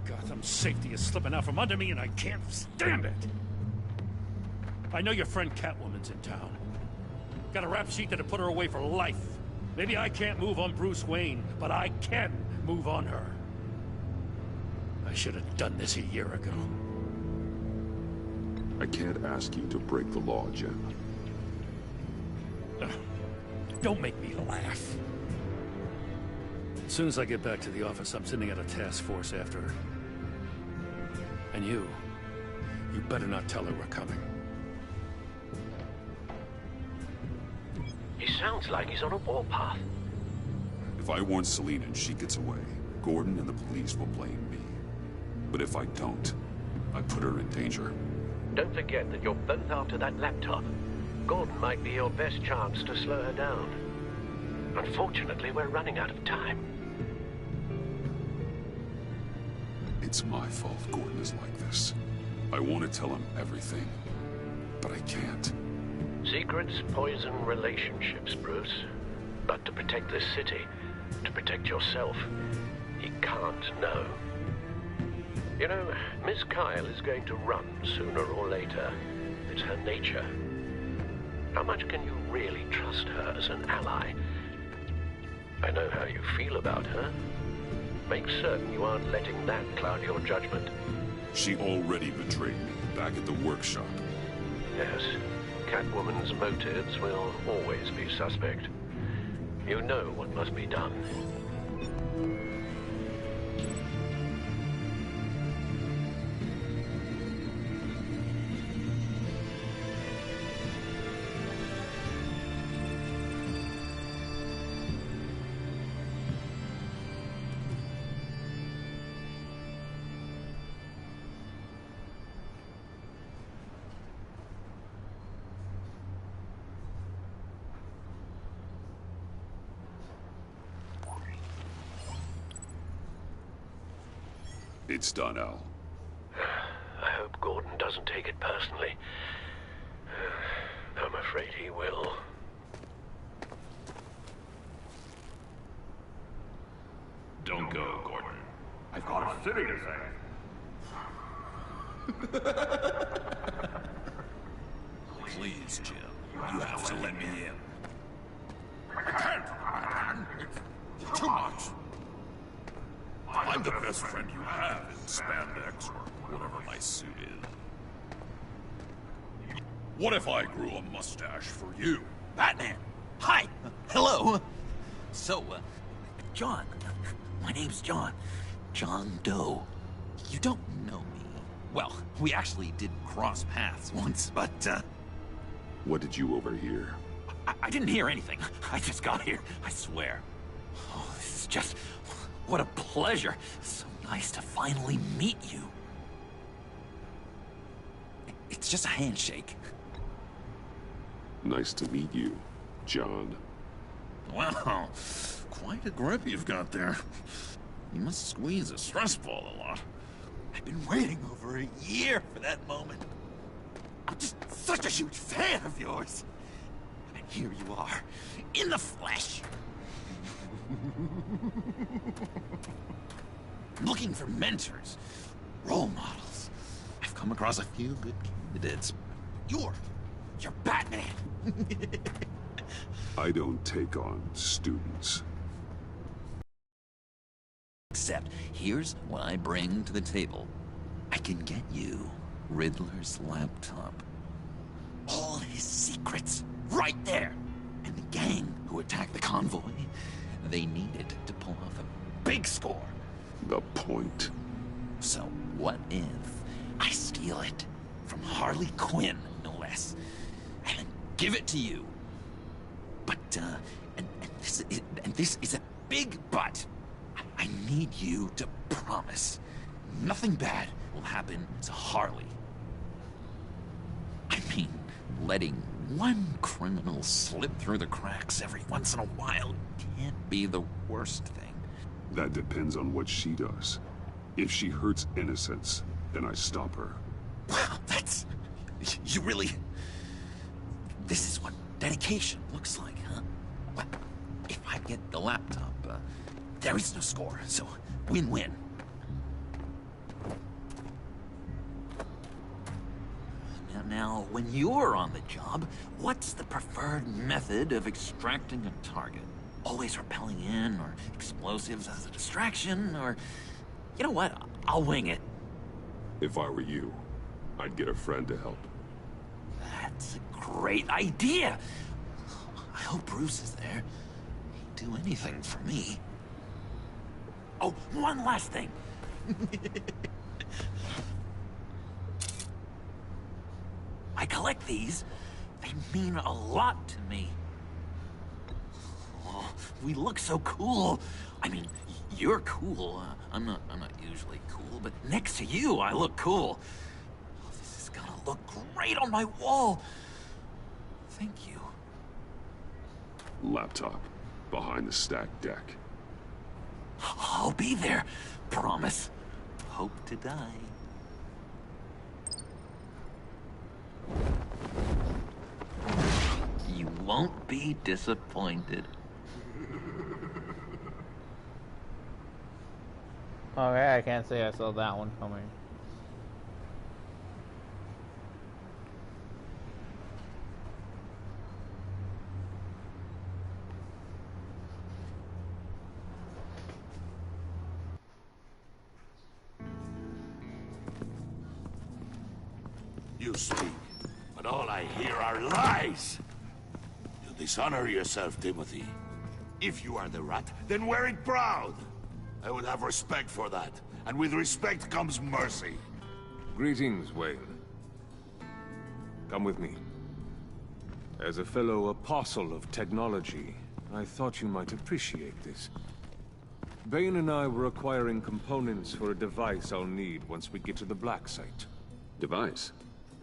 Speaker 15: Gotham safety is slipping out from under me and I can't stand it. I know your friend Catwoman's in town. Got a rap sheet that'll put her away for life. Maybe I can't move on Bruce Wayne, but I can move on her. I should have done this a year ago.
Speaker 2: I can't ask you to break the law, Jen.
Speaker 15: Don't make me laugh. As soon as I get back to the office, I'm sending out a task force after her. And you better not tell her we're coming.
Speaker 12: He sounds like he's on a warpath.
Speaker 2: If I warn Selina and she gets away, Gordon and the police will blame me. But if I don't, I put her in danger.
Speaker 12: Don't forget that you're both after that laptop. Gordon might be your best chance to slow her down. Unfortunately, we're running out of time.
Speaker 2: It's my fault Gordon is like this. I want to tell him everything, but I can't.
Speaker 12: Secrets poison relationships, Bruce. But to protect this city, to protect yourself, he can't know. You know, Miss Kyle is going to run sooner or later. It's her nature. How much can you really trust her as an ally? I know how you feel about her. Make certain you aren't letting that cloud your judgment.
Speaker 2: She already betrayed me back at the workshop.
Speaker 12: Yes, Catwoman's motives will always be suspect. You know what must be done.
Speaker 2: It's done, Al.
Speaker 12: I hope Gordon doesn't take it personally. I'm afraid he will.
Speaker 16: Don't go, Gordon. I've got a city to save.
Speaker 7: Please, Jim. You have to let me in.
Speaker 16: I can't, Batman. It's too much. I'm the best friend you have in spandex or whatever my suit is. What if I grew a mustache for you?
Speaker 7: Batman! Hi! Hello! So, John. My name's John. John Doe. You don't know me. Well, we actually did cross paths once, but,
Speaker 2: What did you overhear?
Speaker 7: I didn't hear anything. I just got here, I swear. Oh, this is just... What a pleasure. So nice to finally meet you. It's just a handshake.
Speaker 2: Nice to meet you, John.
Speaker 16: Wow, quite a grip you've got there. You must squeeze a stress ball a lot.
Speaker 7: I've been waiting over a year for that moment. I'm just such a huge fan of yours. And here you are, in the flesh. Looking for mentors, role models. I've come across a few good candidates. You're Batman.
Speaker 2: I don't take on students.
Speaker 7: Except, here's what I bring to the table. I can get you Riddler's laptop. All his secrets, right there. And the gang who attacked the convoy, they needed to pull off a big score.
Speaker 2: The point.
Speaker 7: So what if I steal it from Harley Quinn, no less, and then give it to you? But, and this is a big but. I need you to promise nothing bad will happen to Harley. letting one criminal slip through the cracks every once in a while can't be the worst thing.
Speaker 2: That depends on what she does. If she hurts innocents, then I stop her.
Speaker 7: Wow, that's... You really... This is what dedication looks like, huh? Well, if I get the laptop, there is no score, so win-win. Now, when you're on the job, what's the preferred method of extracting a target? Always rappelling in, or explosives as a distraction, or... You know what? I'll wing it.
Speaker 2: If I were you, I'd get a friend to help.
Speaker 7: That's a great idea! I hope Bruce is there. He'd do anything for me. Oh, one last thing! I collect these. They mean a lot to me. Oh, we look so cool. I mean, you're cool. I'm not usually cool, but next to you, I look cool. Oh, this is gonna look great on my wall. Thank you.
Speaker 2: Laptop. Behind the stacked deck.
Speaker 7: I'll be there. Promise. Hope to die. You won't be disappointed.
Speaker 1: Okay, I can't say I saw that one coming.
Speaker 17: You speak, but all I hear are lies. You dishonor yourself, Timothy. If you are the rat, then wear it proud. I would have respect for that, and with respect comes mercy.
Speaker 5: Greetings, Wayne. Come with me. As a fellow apostle of technology, I thought you might appreciate this. Bane and I were acquiring components for a device I'll need once we get to the Black Site.
Speaker 2: Device?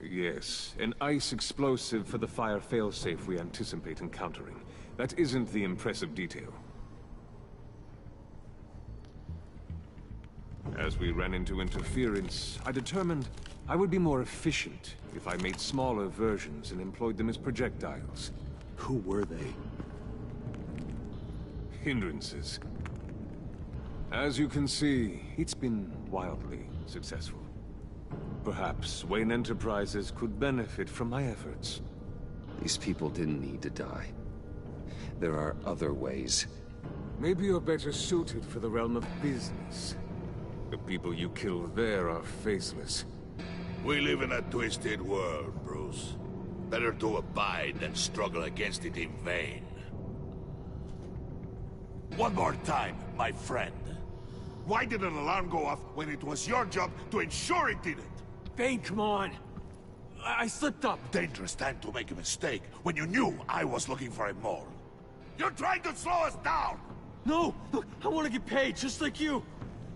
Speaker 5: Yes, an ice explosive for the fire failsafe we anticipate encountering. That isn't the impressive detail. As we ran into interference, I determined I would be more efficient if I made smaller versions and employed them as projectiles.
Speaker 2: Who were they?
Speaker 5: Hindrances. As you can see, it's been wildly successful. Perhaps Wayne Enterprises could benefit from my efforts.
Speaker 2: These people didn't need to die. There are other ways.
Speaker 5: Maybe you're better suited for the realm of business. The people you kill there are faceless.
Speaker 17: We live in a twisted world, Bruce. Better to abide than struggle against it in vain. One more time, my friend. Why did an alarm go off when it was your job to ensure it didn't?
Speaker 9: Bane, come on. I slipped up.
Speaker 17: Dangerous time to make a mistake when you knew I was looking for a mole. You're trying to slow us down!
Speaker 9: No! Look, I want to get paid, just like you.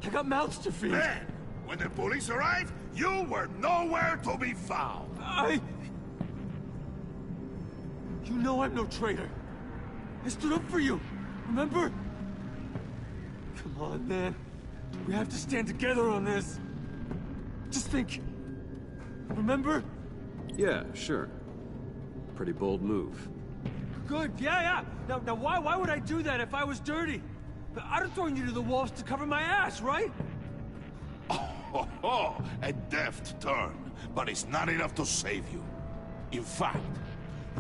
Speaker 9: I got mouths to feed.
Speaker 17: Then, when the police arrived, you were nowhere to be found.
Speaker 9: You know I'm no traitor. I stood up for you, remember? Come on, man. We have to stand together on this. Just think. Remember?
Speaker 2: Yeah, sure. Pretty bold move.
Speaker 9: Good, yeah. Now why would I do that if I was dirty? I'd have thrown you to the wolves to cover my ass, right?
Speaker 17: Oh, a deft turn, but it's not enough to save you. In fact,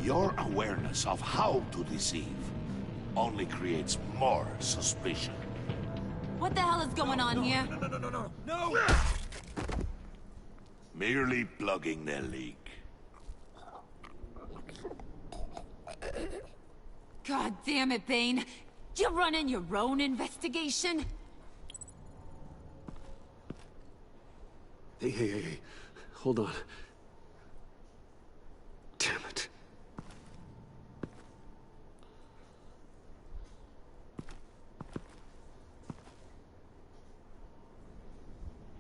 Speaker 17: your awareness of how to deceive only creates more suspicion.
Speaker 4: What the hell is going on here?
Speaker 17: No! Merely plugging the leak.
Speaker 4: God damn it, Bane. You're running your own investigation?
Speaker 2: Hey. Hold on. Damn it.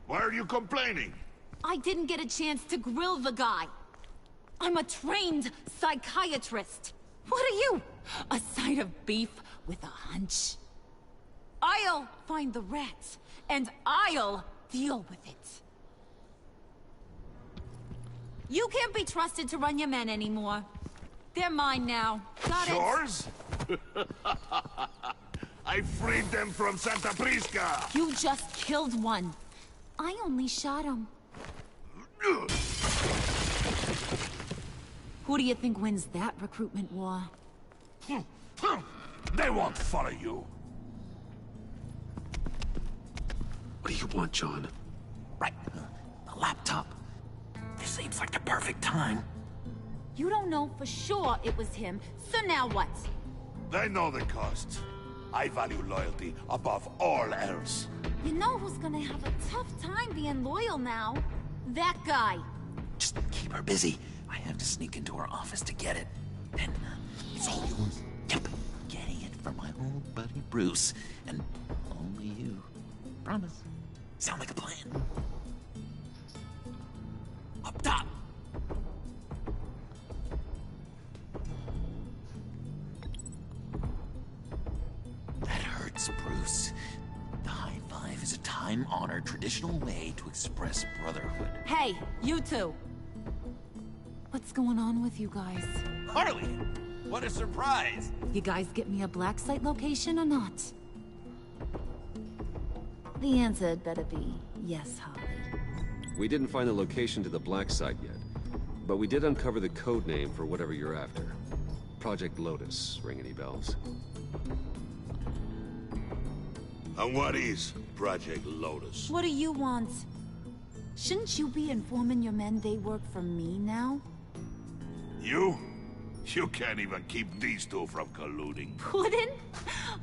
Speaker 17: Why are you complaining?
Speaker 4: I didn't get a chance to grill the guy. I'm a trained psychiatrist. What are you? A side of beef with a hunch? I'll find the rats, and I'll deal with it. You can't be trusted to run your men anymore. They're mine now. Got it?
Speaker 17: Yours? I freed them from Santa Prisca!
Speaker 4: You just killed one. I only shot him. Who do you think wins that recruitment war?
Speaker 17: They won't follow you.
Speaker 6: What do you want, John?
Speaker 13: Right. The laptop. This seems like the perfect time.
Speaker 4: You don't know for sure it was him, so now what?
Speaker 17: They know the cost. I value loyalty above all else.
Speaker 4: You know who's gonna have a tough time being loyal now? That guy.
Speaker 13: Just keep her busy. I have to sneak into her office to get it. Then, it's all yours. Yep. Getting it from my old buddy Bruce. And only you. Promise. Sound like a plan? Up top! That hurts, Bruce. The high five is a time-honored traditional way to express brotherhood.
Speaker 4: Hey, you two. What's going on with you guys?
Speaker 13: Harley! What a surprise!
Speaker 4: You guys get me a black site location or not? The answer had better be yes, Holly.
Speaker 6: We didn't find the location to the black site yet, but we did uncover the code name for whatever you're after. Project Lotus. Ring any bells?
Speaker 17: And what is Project Lotus?
Speaker 4: What do you want? Shouldn't you be informing your men they work for me now?
Speaker 17: You? You can't even keep these two from colluding.
Speaker 4: Puddin'?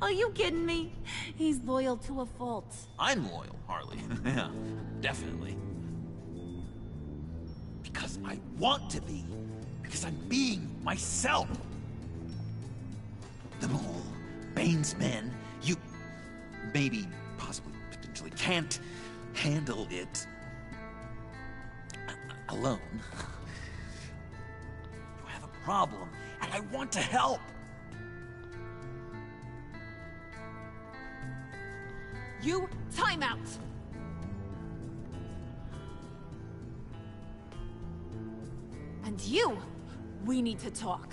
Speaker 4: Are you kidding me? He's loyal to a fault.
Speaker 13: I'm loyal, Harley. Yeah, definitely. Because I want to be. Because I'm being myself. The Mole, Bane's men, you... maybe, possibly, potentially can't handle it... alone. You have a problem, and I want to help.
Speaker 11: You, time out! And you, we need to talk.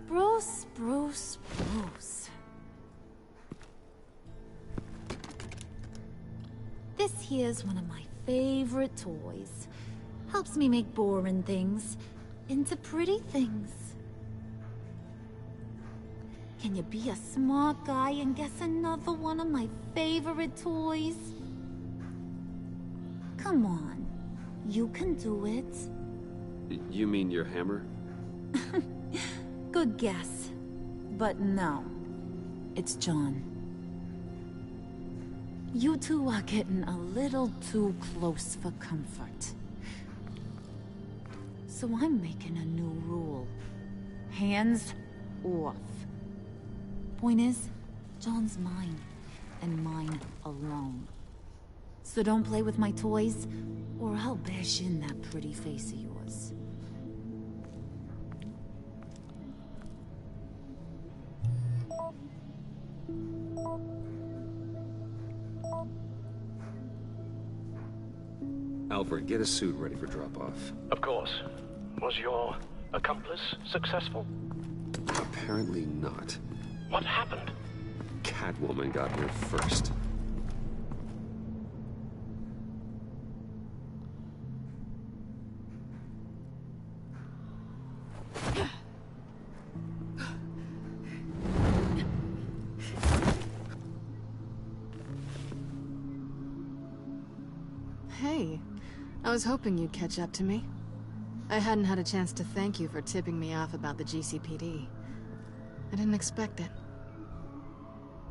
Speaker 4: Bruce, Bruce, Bruce. This here's one of my favorite toys. Helps me make boring things into pretty things. Can you be a smart guy and guess another one of my favorite toys? Come on, you can do it.
Speaker 6: You mean your hammer?
Speaker 4: Good guess. But no, it's John. You two are getting a little too close for comfort. So I'm making a new rule. Hands off. Point is, John's mine, and mine alone. So don't play with my toys, or I'll bash in that pretty face of yours.
Speaker 6: Alfred, get a suit ready for drop-off.
Speaker 12: Of course. Was your accomplice successful?
Speaker 6: Apparently not.
Speaker 12: What happened?
Speaker 6: Catwoman got here first.
Speaker 3: Hey, I was hoping you'd catch up to me. I hadn't had a chance to thank you for tipping me off about the GCPD. I didn't expect it.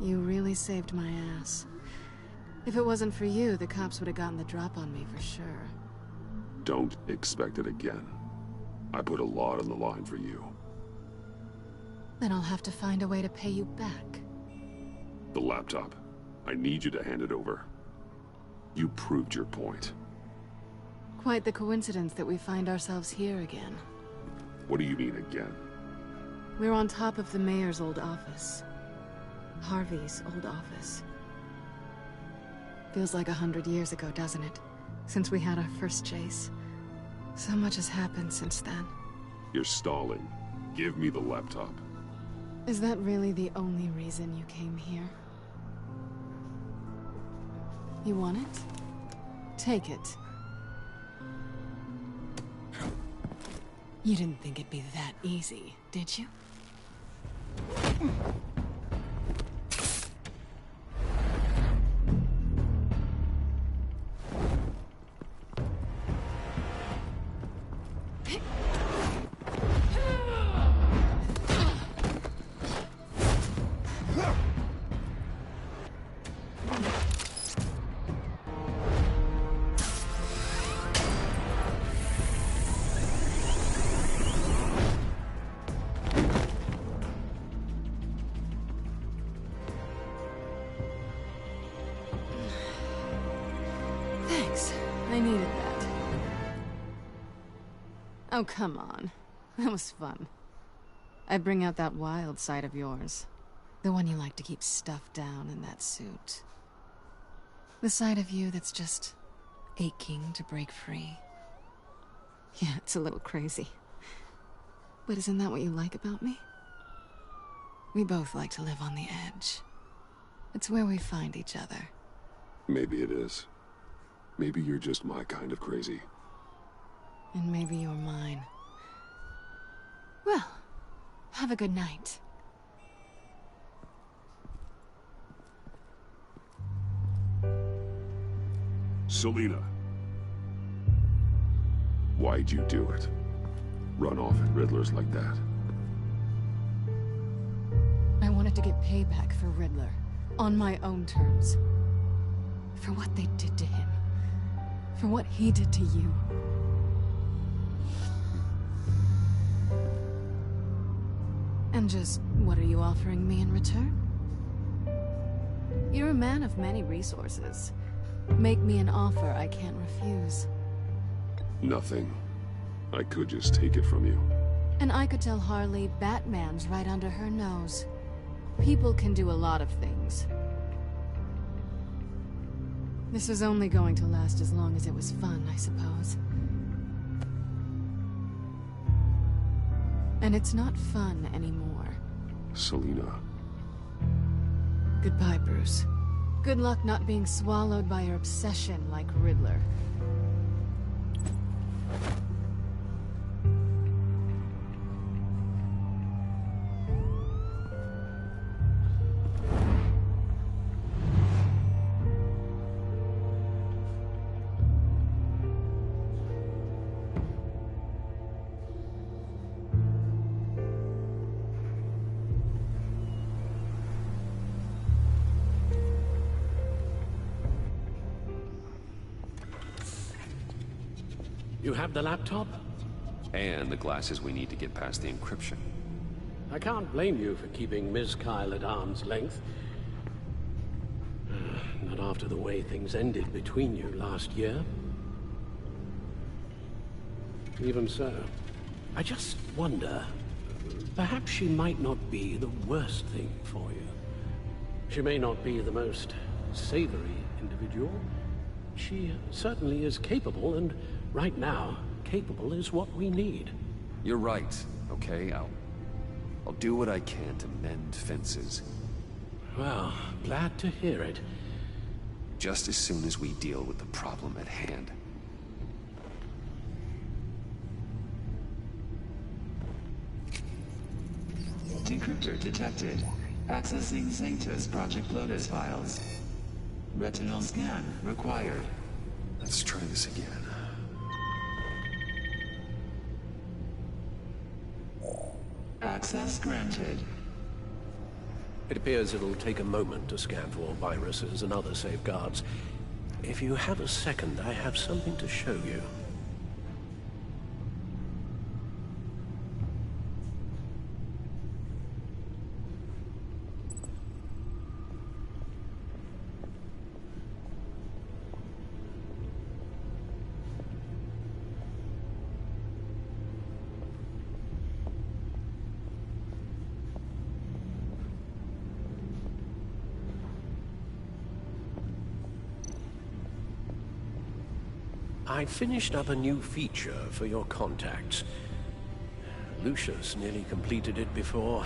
Speaker 3: You really saved my ass. If it wasn't for you, the cops would have gotten the drop on me for sure.
Speaker 16: Don't expect it again. I put a lot on the line for you.
Speaker 3: Then I'll have to find a way to pay you back.
Speaker 16: The laptop. I need you to hand it over. You proved your point.
Speaker 3: Quite the coincidence that we find ourselves here again.
Speaker 16: What do you mean again?
Speaker 3: We're on top of the mayor's old office. Harvey's old office. Feels like 100 years ago, doesn't it? Since we had our first chase. So much has happened since then.
Speaker 16: You're stalling. Give me the laptop.
Speaker 3: Is that really the only reason you came here? You want it? Take it. You didn't think it'd be that easy, did you? Thanks. I needed that. Oh, come on. That was fun. I bring out that wild side of yours. The one you like to keep stuffed down in that suit. The side of you that's just aching to break free. Yeah, it's a little crazy. But isn't that what you like about me? We both like to live on the edge. It's where we find each other.
Speaker 16: Maybe it is. Maybe you're just my kind of crazy.
Speaker 3: And maybe you're mine. Well, have a good night.
Speaker 16: Selina. Why'd you do it? Run off at Riddlers like that?
Speaker 3: I wanted to get payback for Riddler. On my own terms. For what they did to him. For what he did to you. And just what are you offering me in return? You're a man of many resources. Make me an offer I can't refuse.
Speaker 16: Nothing. I could just take it from you.
Speaker 3: And I could tell Harley Batman's right under her nose. People can do a lot of things. This is only going to last as long as it was fun, I suppose. And it's not fun anymore.
Speaker 16: Selina.
Speaker 3: Goodbye, Bruce. Good luck not being swallowed by your obsession like Riddler.
Speaker 18: You have the laptop?
Speaker 2: And the glasses we need to get past the encryption.
Speaker 18: I can't blame you for keeping Ms. Kyle at arm's length. Not after the way things ended between you last year. Even so, I just wonder, perhaps she might not be the worst thing for you. She may not be the most savory individual. She certainly is capable, and right now, capable is what we need.
Speaker 2: You're right, okay? I'll do what I can to mend fences.
Speaker 18: Well, glad to hear it.
Speaker 2: Just as soon as we deal with the problem at hand.
Speaker 14: Decryptor detected. Accessing Sanctus Project Lotus files. Retinal scan required.
Speaker 2: Let's try this again.
Speaker 14: Access granted.
Speaker 18: It appears it'll take a moment to scan for viruses and other safeguards. If you have a second, I have something to show you. I finished up a new feature for your contacts. Lucius nearly completed it before.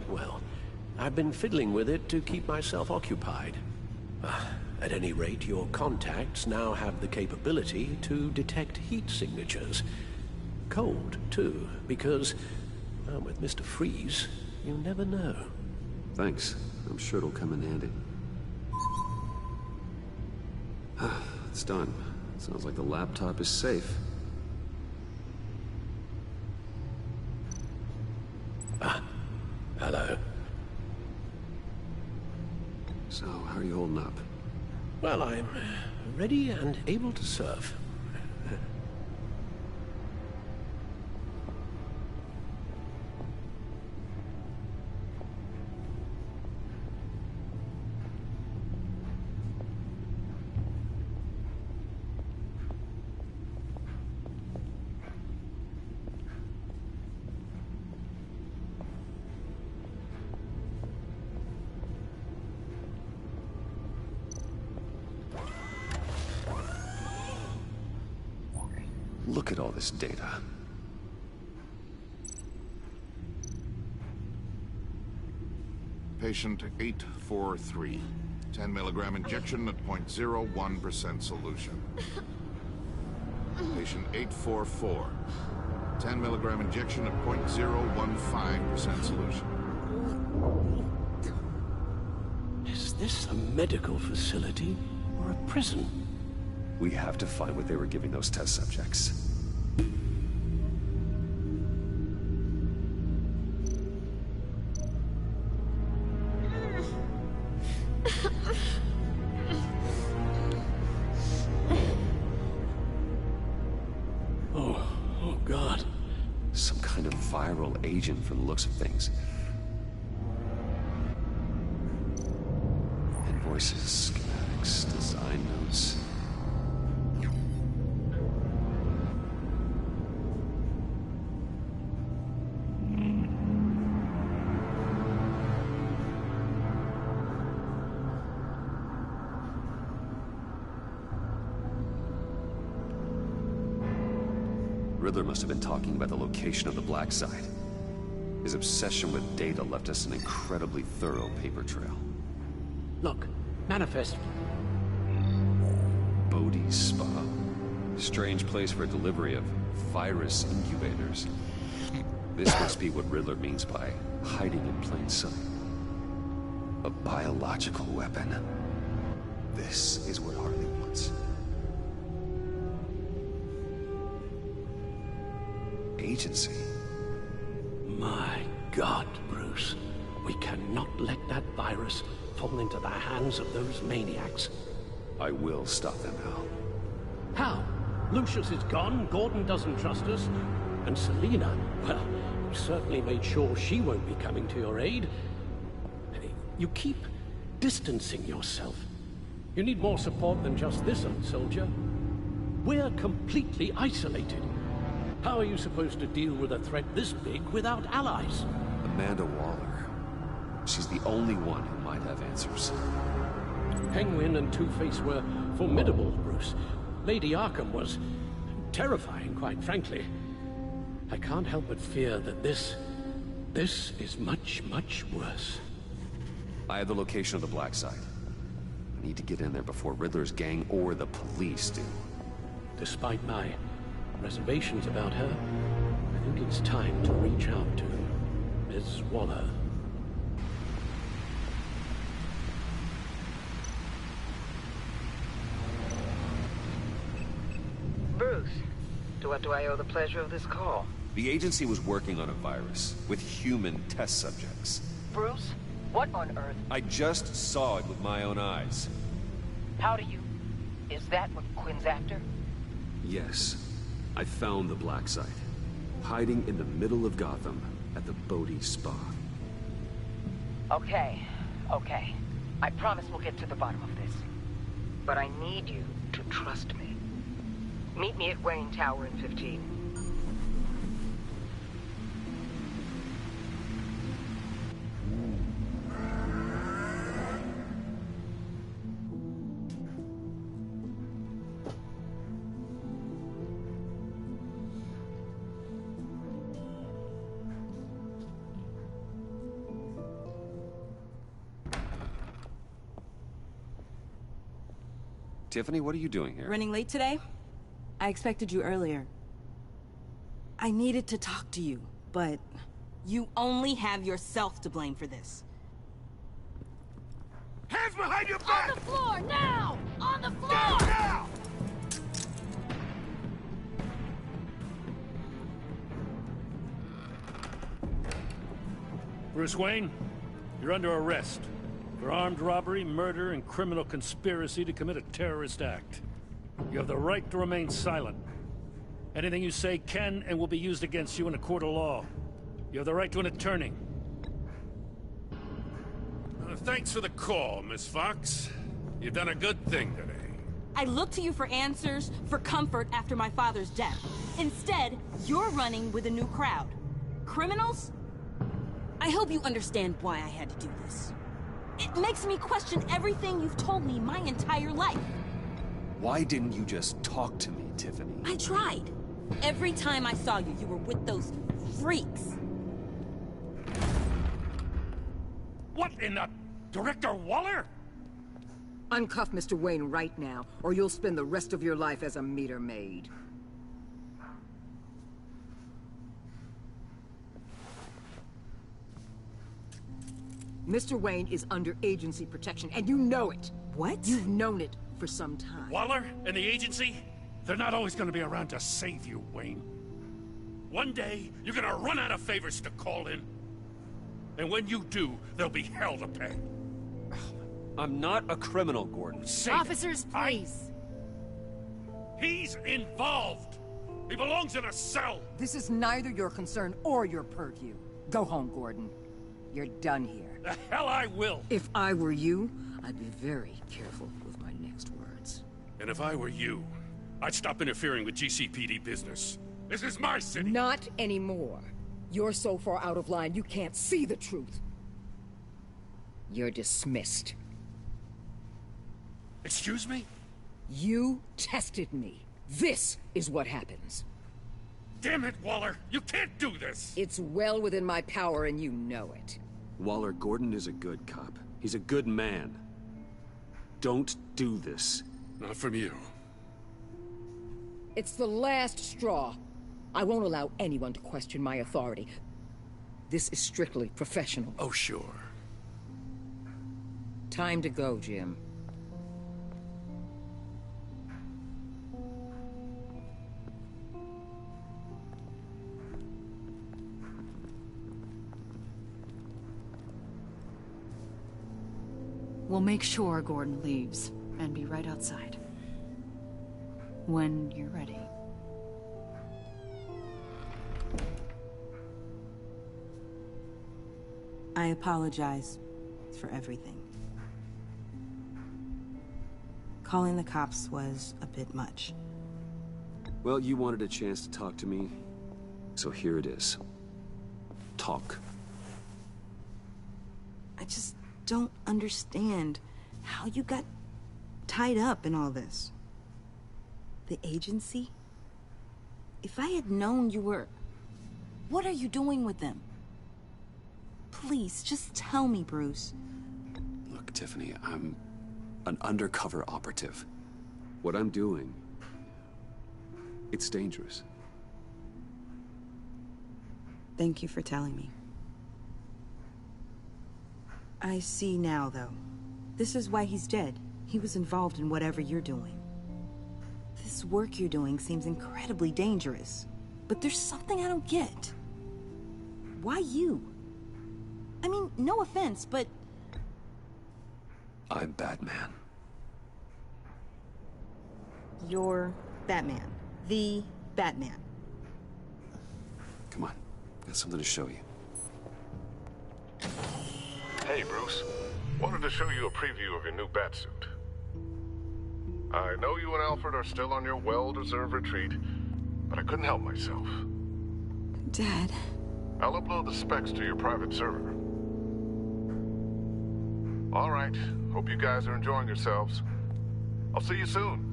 Speaker 18: Well, I've been fiddling with it to keep myself occupied. At any rate, your contacts now have the capability to detect heat signatures. Cold, too, because, well, with Mr. Freeze, you never know.
Speaker 2: Thanks. I'm sure it'll come in handy. It's done. Sounds like the laptop is safe.
Speaker 18: Hello.
Speaker 2: So, how are you holding up?
Speaker 18: Well, I'm ready and able to serve.
Speaker 2: Look at all this data.
Speaker 16: Patient 843. 10 milligram injection at 0.01% solution. Patient 844. 10 milligram injection at 0.015% solution.
Speaker 18: Is this a medical facility or a prison?
Speaker 2: We have to find what they were giving those test subjects.
Speaker 18: Oh God.
Speaker 2: Some kind of viral agent from the looks of things. Invoices, schematics, design notes. Riddler must have been talking about the location of the Black Site. His obsession with data left us an incredibly thorough paper trail.
Speaker 18: Look, manifest.
Speaker 2: Bodhi's Spa. Strange place for a delivery of virus incubators. This must be what Riddler means by hiding in plain sight. A biological weapon. This is what Harley wants. Agency.
Speaker 18: My God, Bruce. We cannot let that virus fall into the hands of those maniacs.
Speaker 2: I will stop them, Al.
Speaker 18: How? Lucius is gone, Gordon doesn't trust us, and Selina, well, you certainly made sure she won't be coming to your aid. You keep distancing yourself. You need more support than just this old soldier. We're completely isolated. How are you supposed to deal with a threat this big without allies?
Speaker 2: Amanda Waller. She's the only one who might have answers.
Speaker 18: Penguin and Two-Face were formidable, Bruce. Lady Arkham was terrifying, quite frankly. I can't help but fear that this is much, much worse.
Speaker 2: I have the location of the Black Site. I need to get in there before Riddler's gang or the police do.
Speaker 18: Despite my reservations about her, I think it's time to reach out to Ms. Waller.
Speaker 10: Bruce, to what do I owe the pleasure of this call?
Speaker 2: The agency was working on a virus with human test subjects.
Speaker 10: Bruce, what on earth?
Speaker 2: I just saw it with my own eyes.
Speaker 10: How do you... Is that what Quinn's after?
Speaker 2: Yes. I found the Black Site, hiding in the middle of Gotham at the Bodhi Spa.
Speaker 10: Okay. I promise we'll get to the bottom of this. But I need you to trust me. Meet me at Wayne Tower in 15.
Speaker 2: Tiffany, what are you doing here?
Speaker 19: Running late today? I expected you earlier. I needed to talk to you, but you only have yourself to blame for this.
Speaker 17: Hands behind your back!
Speaker 11: On the floor, now! On the floor!
Speaker 17: Down now!
Speaker 15: Bruce Wayne, you're under arrest for armed robbery, murder, and criminal conspiracy to commit a terrorist act. You have the right to remain silent. Anything you say can and will be used against you in a court of law. You have the right to an attorney.
Speaker 16: Thanks for the call, Miss Fox. You've done a good thing today.
Speaker 19: I look to you for answers, for comfort after my father's death. Instead, you're running with a new crowd. Criminals? I hope you understand why I had to do this. It makes me question everything you've told me my entire life.
Speaker 2: Why didn't you just talk to me, Tiffany?
Speaker 19: I tried. Every time I saw you, you were with those freaks.
Speaker 15: What in the... Director Waller?
Speaker 20: Uncuff Mr. Wayne right now, or you'll spend the rest of your life as a meter maid. Mr. Wayne is under agency protection, and you know it.
Speaker 19: What?
Speaker 20: You've known it for some time.
Speaker 15: Waller and the agency? They're not always gonna be around to save you, Wayne. One day, you're gonna run out of favors to call in. And when you do, there'll be hell to pay.
Speaker 2: I'm not a criminal, Gordon.
Speaker 11: Officers, please.
Speaker 15: He's involved. He belongs in a cell.
Speaker 20: This is neither your concern or your purview. Go home, Gordon. You're done here.
Speaker 15: The hell I will.
Speaker 20: If I were you, I'd be very careful with my next words.
Speaker 15: And if I were you, I'd stop interfering with GCPD business. This is my city.
Speaker 20: Not anymore. You're so far out of line, you can't see the truth. You're dismissed.
Speaker 15: Excuse me?
Speaker 20: You tested me. This is what happens.
Speaker 15: Damn it, Waller! You can't do this!
Speaker 20: It's well within my power and you know it.
Speaker 2: Waller, Gordon is a good cop. He's a good man. Don't do this.
Speaker 15: Not from you.
Speaker 20: It's the last straw. I won't allow anyone to question my authority. This is strictly professional.
Speaker 15: Oh, sure.
Speaker 20: Time to go, Jim.
Speaker 21: We'll make sure Gordon leaves, and be right outside. When you're ready.
Speaker 19: I apologize for everything. Calling the cops was a bit much.
Speaker 2: Well, you wanted a chance to talk to me, so here it is. Talk.
Speaker 19: I just don't understand how you got tied up in all this. The agency? If I had known you were... What are you doing with them? Please, just tell me, Bruce.
Speaker 2: Look, Tiffany, I'm an undercover operative. What I'm doing, it's dangerous.
Speaker 19: Thank you for telling me. I see now, though. This is why he's dead. He was involved in whatever you're doing. This work you're doing seems incredibly dangerous. But there's something I don't get. Why you? I mean, no offense, but...
Speaker 2: I'm Batman.
Speaker 19: You're Batman. The Batman.
Speaker 2: Come on, got something to show you.
Speaker 22: Hey, Bruce. Wanted to show you a preview of your new Batsuit. I know you and Alfred are still on your well-deserved retreat, but I couldn't help myself.
Speaker 19: Dad.
Speaker 22: I'll upload the specs to your private server. All right. Hope you guys are enjoying yourselves. I'll see you soon.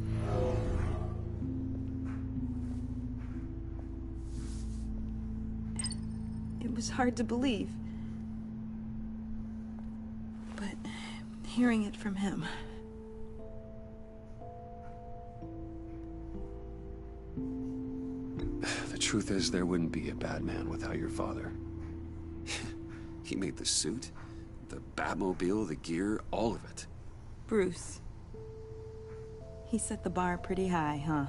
Speaker 19: It was hard to believe. But hearing it from him...
Speaker 2: Truth is, there wouldn't be a Batman without your father. He made the suit, the Batmobile, the gear, all of it.
Speaker 19: Bruce. He set the bar pretty high, huh?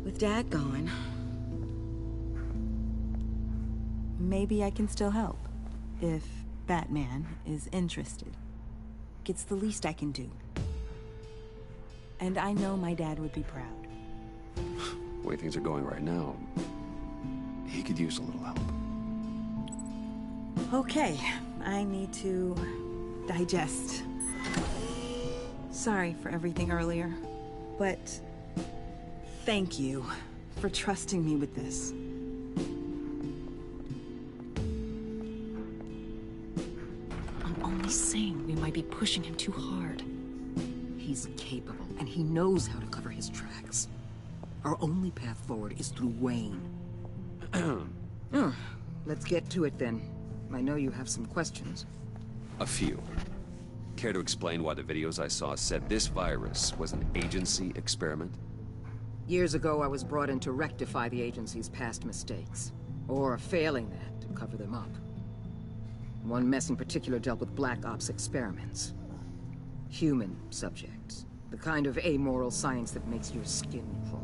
Speaker 19: With Dad gone, maybe I can still help. If Batman is interested. It's the least I can do. And I know my dad would be proud.
Speaker 2: The way things are going right now, he could use a little help.
Speaker 19: Okay, I need to digest. Sorry for everything earlier, but thank you for trusting me with this.
Speaker 21: I'm only saying we might be pushing him too hard. He's capable, and he knows how to cover his tracks. Our only path forward is through Wayne. Let's get to it then. I know you have some questions.
Speaker 2: A few. Care to explain why the videos I saw said this virus was an agency experiment?
Speaker 21: Years ago, I was brought in to rectify the agency's past mistakes. Or failing that, to cover them up. One mess in particular dealt with Black Ops experiments. Human subjects. The kind of amoral science that makes your skin crawl.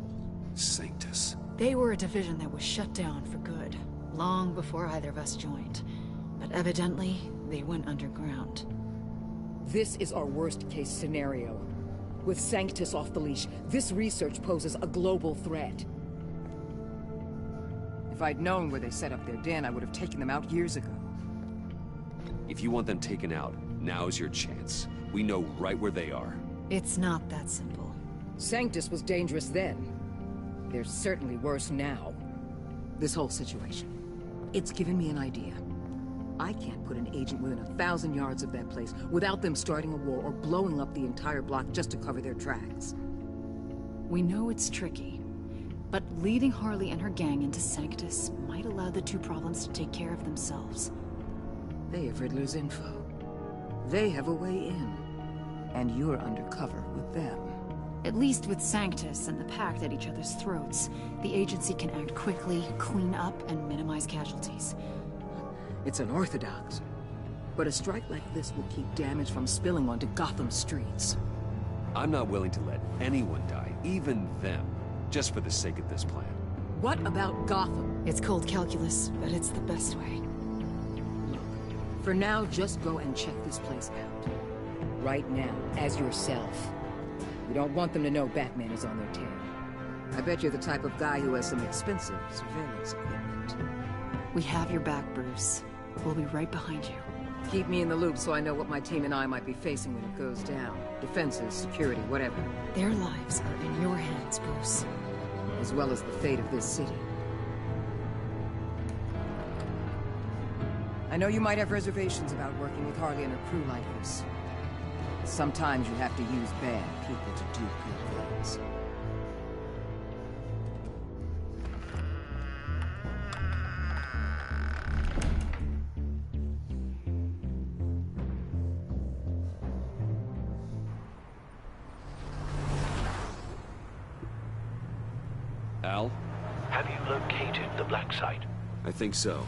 Speaker 2: Sanctus.
Speaker 21: They were a division that was shut down for good, long before either of us joined. But evidently, they went underground.
Speaker 20: This is our worst-case scenario. With Sanctus off the leash, this research poses a global threat. If I'd known where they set up their den, I would have taken them out years ago.
Speaker 2: If you want them taken out, now's your chance. We know right where they are.
Speaker 21: It's not that simple.
Speaker 20: Sanctus was dangerous then. They're certainly worse now. This whole situation, it's given me an idea. I can't put an agent within 1,000 yards of that place without them starting a war or blowing up the entire block just to cover their tracks.
Speaker 21: We know it's tricky, but leading Harley and her gang into Sanctus might allow the two problems to take care of themselves.
Speaker 20: They have Riddler's info. They have a way in. And you're undercover with them.
Speaker 21: At least with Sanctus and the Pact at each other's throats, the agency can act quickly, clean up, and minimize casualties.
Speaker 20: It's unorthodox. But a strike like this will keep damage from spilling onto Gotham streets.
Speaker 2: I'm not willing to let anyone die, even them, just for the sake of this plan.
Speaker 20: What about Gotham?
Speaker 21: It's cold calculus, but it's the best way.
Speaker 20: For now, just go and check this place out. Right now, as yourself. We don't want them to know Batman is on their tail. I bet you're the type of guy who has some expensive surveillance equipment.
Speaker 21: We have your back, Bruce. We'll be right behind you.
Speaker 20: Keep me in the loop so I know what my team and I might be facing when it goes down. Defenses, security, whatever.
Speaker 21: Their lives are in your hands, Bruce.
Speaker 20: As well as the fate of this city. I know you might have reservations about working with Harley and her crew like this. Sometimes you have to use bad people to do good things.
Speaker 2: Al?
Speaker 12: Have you located the black site?
Speaker 2: I think so.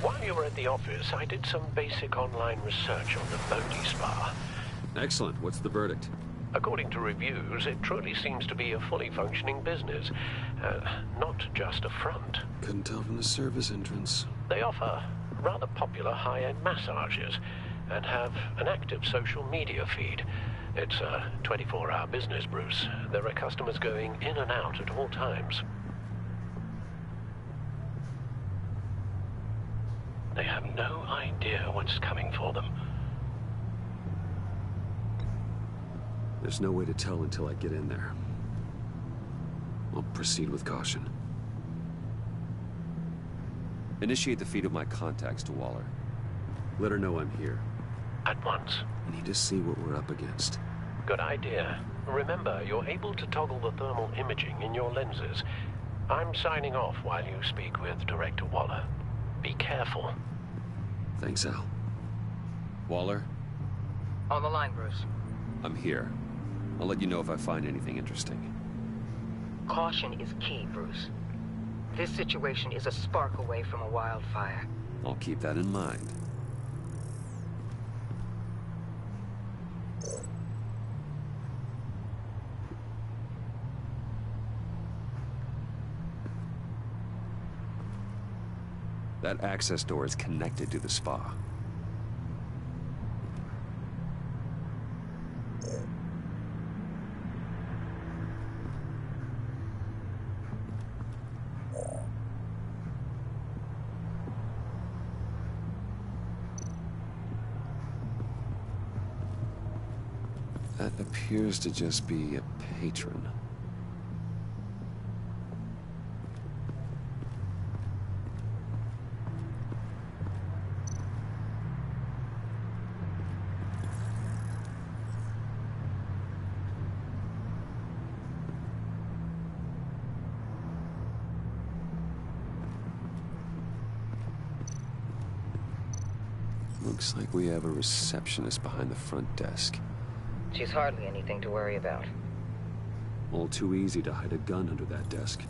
Speaker 12: While you were at the office, I did some basic online research on the Bodhi Spa.
Speaker 2: Excellent. What's the verdict?
Speaker 12: According to reviews, it truly seems to be a fully functioning business, not just a front.
Speaker 2: Couldn't tell from the service entrance.
Speaker 12: They offer rather popular high-end massages and have an active social media feed. It's a 24-hour business, Bruce. There are customers going in and out at all times. They have no idea what's coming for them.
Speaker 2: There's no way to tell until I get in there. I'll proceed with caution. Initiate the feed of my contacts to Waller. Let her know I'm here.
Speaker 12: At once.
Speaker 2: I need to see what we're up against.
Speaker 12: Good idea. Remember, you're able to toggle the thermal imaging in your lenses. I'm signing off while you speak with Director Waller. Be careful.
Speaker 2: Thanks, Al. Waller?
Speaker 20: On the line, Bruce.
Speaker 2: I'm here. I'll let you know if I find anything interesting.
Speaker 10: Caution is key, Bruce. This situation is a spark away from a wildfire.
Speaker 2: I'll keep that in mind. That access door is connected to the spa. That appears to just be a patron. Looks like we have a receptionist behind the front desk.
Speaker 10: She's hardly anything to worry about.
Speaker 2: All too easy to hide a gun under that desk.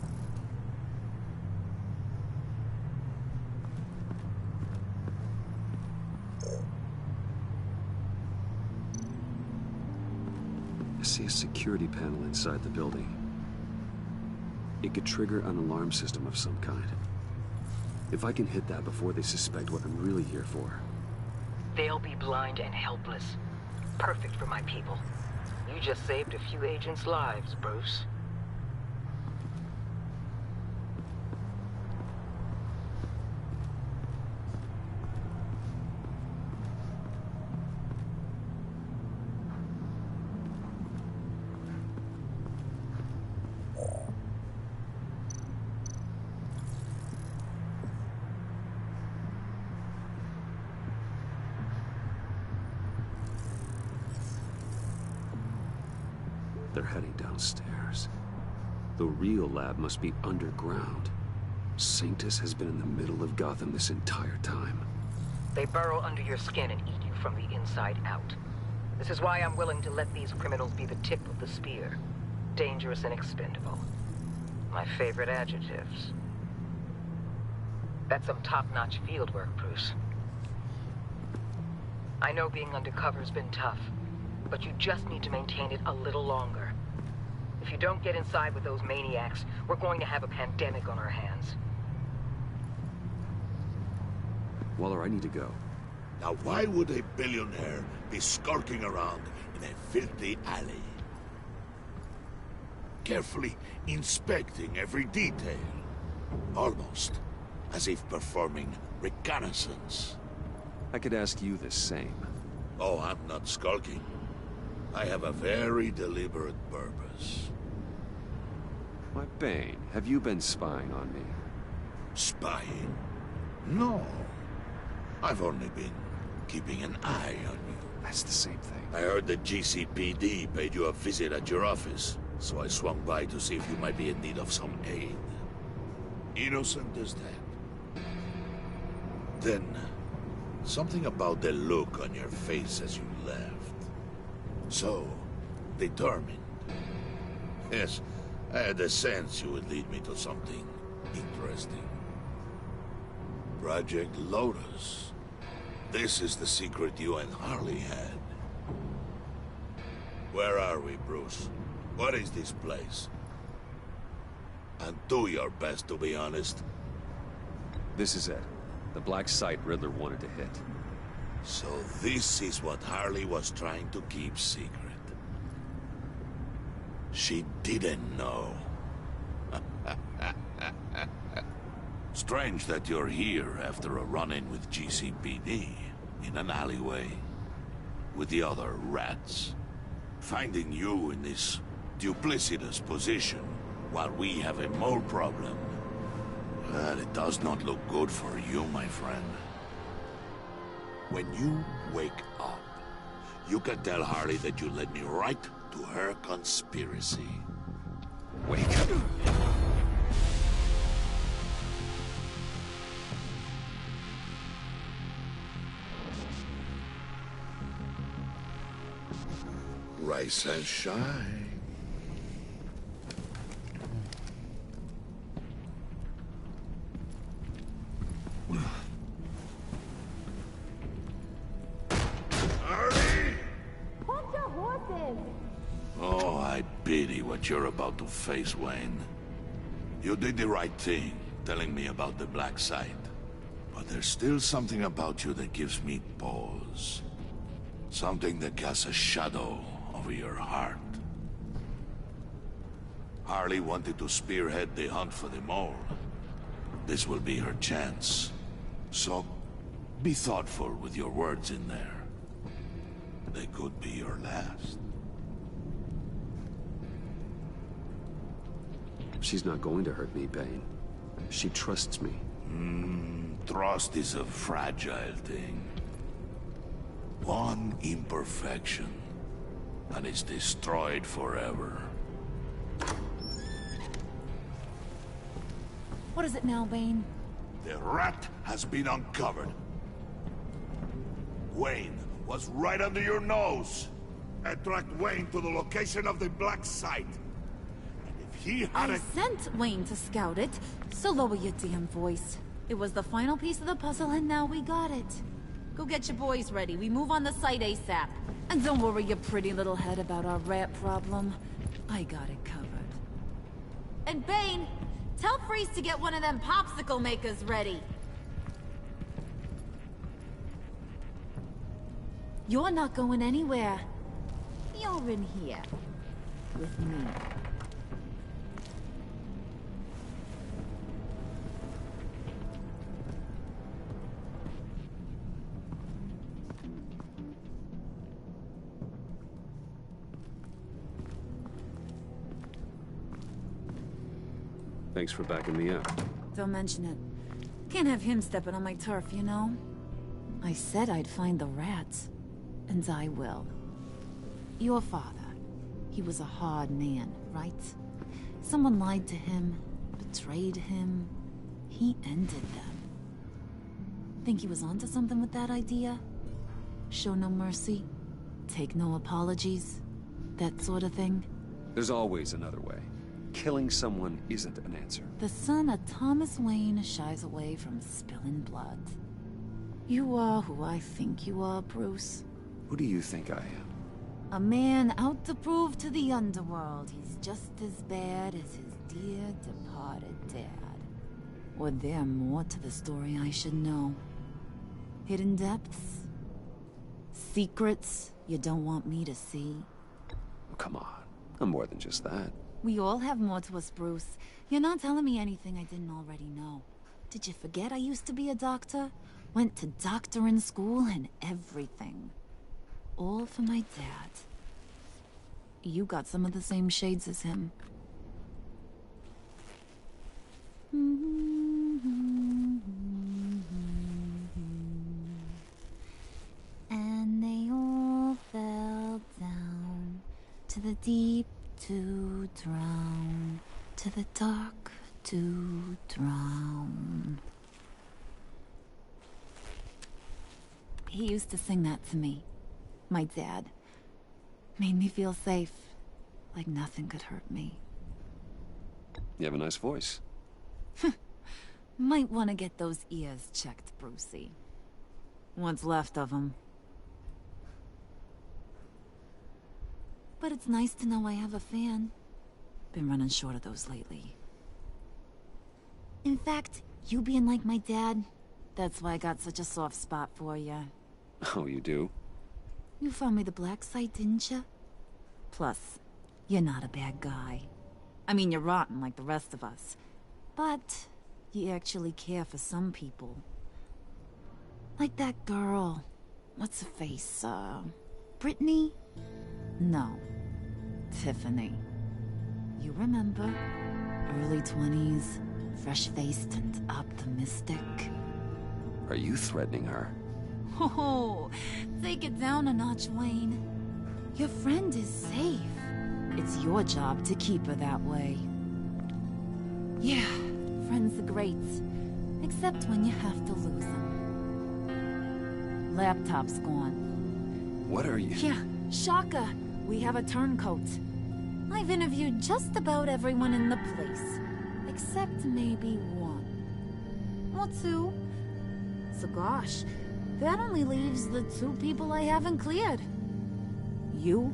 Speaker 2: I see a security panel inside the building. It could trigger an alarm system of some kind. If I can hit that before they suspect what I'm really here for.
Speaker 10: They'll be blind and helpless. Perfect for my people. You just saved a few agents' lives, Bruce.
Speaker 2: They're heading downstairs. The real lab must be underground. Sanctus has been in the middle of Gotham this entire time.
Speaker 10: They burrow under your skin and eat you from the inside out. This is why I'm willing to let these criminals be the tip of the spear. Dangerous and expendable. My favorite adjectives. That's some top-notch field work, Bruce. I know being undercover's been tough, but you just need to maintain it a little longer. If you don't get inside with those maniacs, we're going to have a pandemic on our hands.
Speaker 2: Waller, I need to go.
Speaker 17: Now why would a billionaire be skulking around in a filthy alley? Carefully inspecting every detail. Almost as if performing reconnaissance.
Speaker 2: I could ask you the same.
Speaker 17: Oh, I'm not skulking. I have a very deliberate purpose.
Speaker 2: Why, Bane, have you been spying on me?
Speaker 17: Spying? No. I've only been keeping an eye on you.
Speaker 2: That's the same thing.
Speaker 17: I heard the GCPD paid you a visit at your office, so I swung by to see if you might be in need of some aid. Innocent as that. Then, something about the look on your face as you left. So, determined. Yes, I had a sense you would lead me to something interesting. Project Lotus. This is the secret you and Harley had. Where are we, Bruce? What is this place? And do your best to be honest.
Speaker 2: This is it. The black site Riddler wanted to hit.
Speaker 17: So this is what Harley was trying to keep secret. She didn't know. Strange that you're here after a run-in with GCPD, in an alleyway, with the other rats. Finding you in this duplicitous position, while we have a mole problem, well, it does not look good for you, my friend. When you wake up, you can tell Harley that you led me right to her conspiracy.
Speaker 2: Wake up.
Speaker 17: Rise and shine. Oh, I pity what you're about to face, Wayne. You did the right thing, telling me about the black site. But there's still something about you that gives me pause. Something that casts a shadow over your heart. Harley wanted to spearhead the hunt for the mole. This will be her chance. So, be thoughtful with your words in there. They could be your last.
Speaker 6: She's not going to hurt me, Bane. She trusts me.
Speaker 17: Trust is a fragile thing. One imperfection, and it's destroyed forever.
Speaker 4: What is it now, Bane?
Speaker 17: The rat has been uncovered. Wayne was right under your nose. I tracked Wayne to the location of the black site. And if he had
Speaker 4: I sent Wayne to scout it, so lower your damn voice. It was the final piece of the puzzle, and now we got it. Go get your boys ready. We move on the site ASAP. And don't worry your pretty little head about our rat problem. I got it covered. And Bane, tell Freeze to get one of them popsicle makers ready. You're not going anywhere. You're in here. With me.
Speaker 6: Thanks for backing me up.
Speaker 4: Don't mention it. Can't have him stepping on my turf, you know? I said I'd find the rats. And I will. Your father. He was a hard man, right? Someone lied to him, betrayed him. He ended them. Think he was onto something with that idea? Show no mercy? Take no apologies? That sort of thing?
Speaker 6: There's always another way. Killing someone isn't an answer.
Speaker 4: The son of Thomas Wayne shies away from spilling blood. You are who I think you are, Bruce.
Speaker 6: Who do you think I am?
Speaker 4: A man out to prove to the underworld he's just as bad as his dear departed dad. Or there more to the story I should know. Hidden depths? Secrets you don't want me to see?
Speaker 6: Oh, come on. I'm more than just that.
Speaker 4: We all have more to us, Bruce. You're not telling me anything I didn't already know. Did you forget I used to be a doctor? Went to doctoring school and everything. All for my dad. You got some of the same shades as him. And they all fell down to the deep to drown, to the dark to drown. He used to sing that to me. My dad. Made me feel safe. Like nothing could hurt me.
Speaker 6: You have a nice voice.
Speaker 4: Might want to get those ears checked, Brucey. What's left of them. But it's nice to know I have a fan. Been running short of those lately. In fact, you being like my dad, that's why I got such a soft spot for you.
Speaker 6: Oh, you do?
Speaker 4: You found me the black site, didn't you? Plus, you're not a bad guy. I mean, you're rotten like the rest of us. But you actually care for some people. Like that girl. What's her face? Brittany? No. Tiffany. You remember? Early 20s, fresh-faced and optimistic.
Speaker 6: Are you threatening her?
Speaker 4: Oh, take it down a notch, Wayne. Your friend is safe. It's your job to keep her that way. Yeah, friends are great. Except when you have to lose them. Laptop's gone.
Speaker 6: What are you?
Speaker 4: Yeah, shocker. We have a turncoat. I've interviewed just about everyone in the place. Except maybe one. Or two. So gosh, that only leaves the two people I haven't cleared. You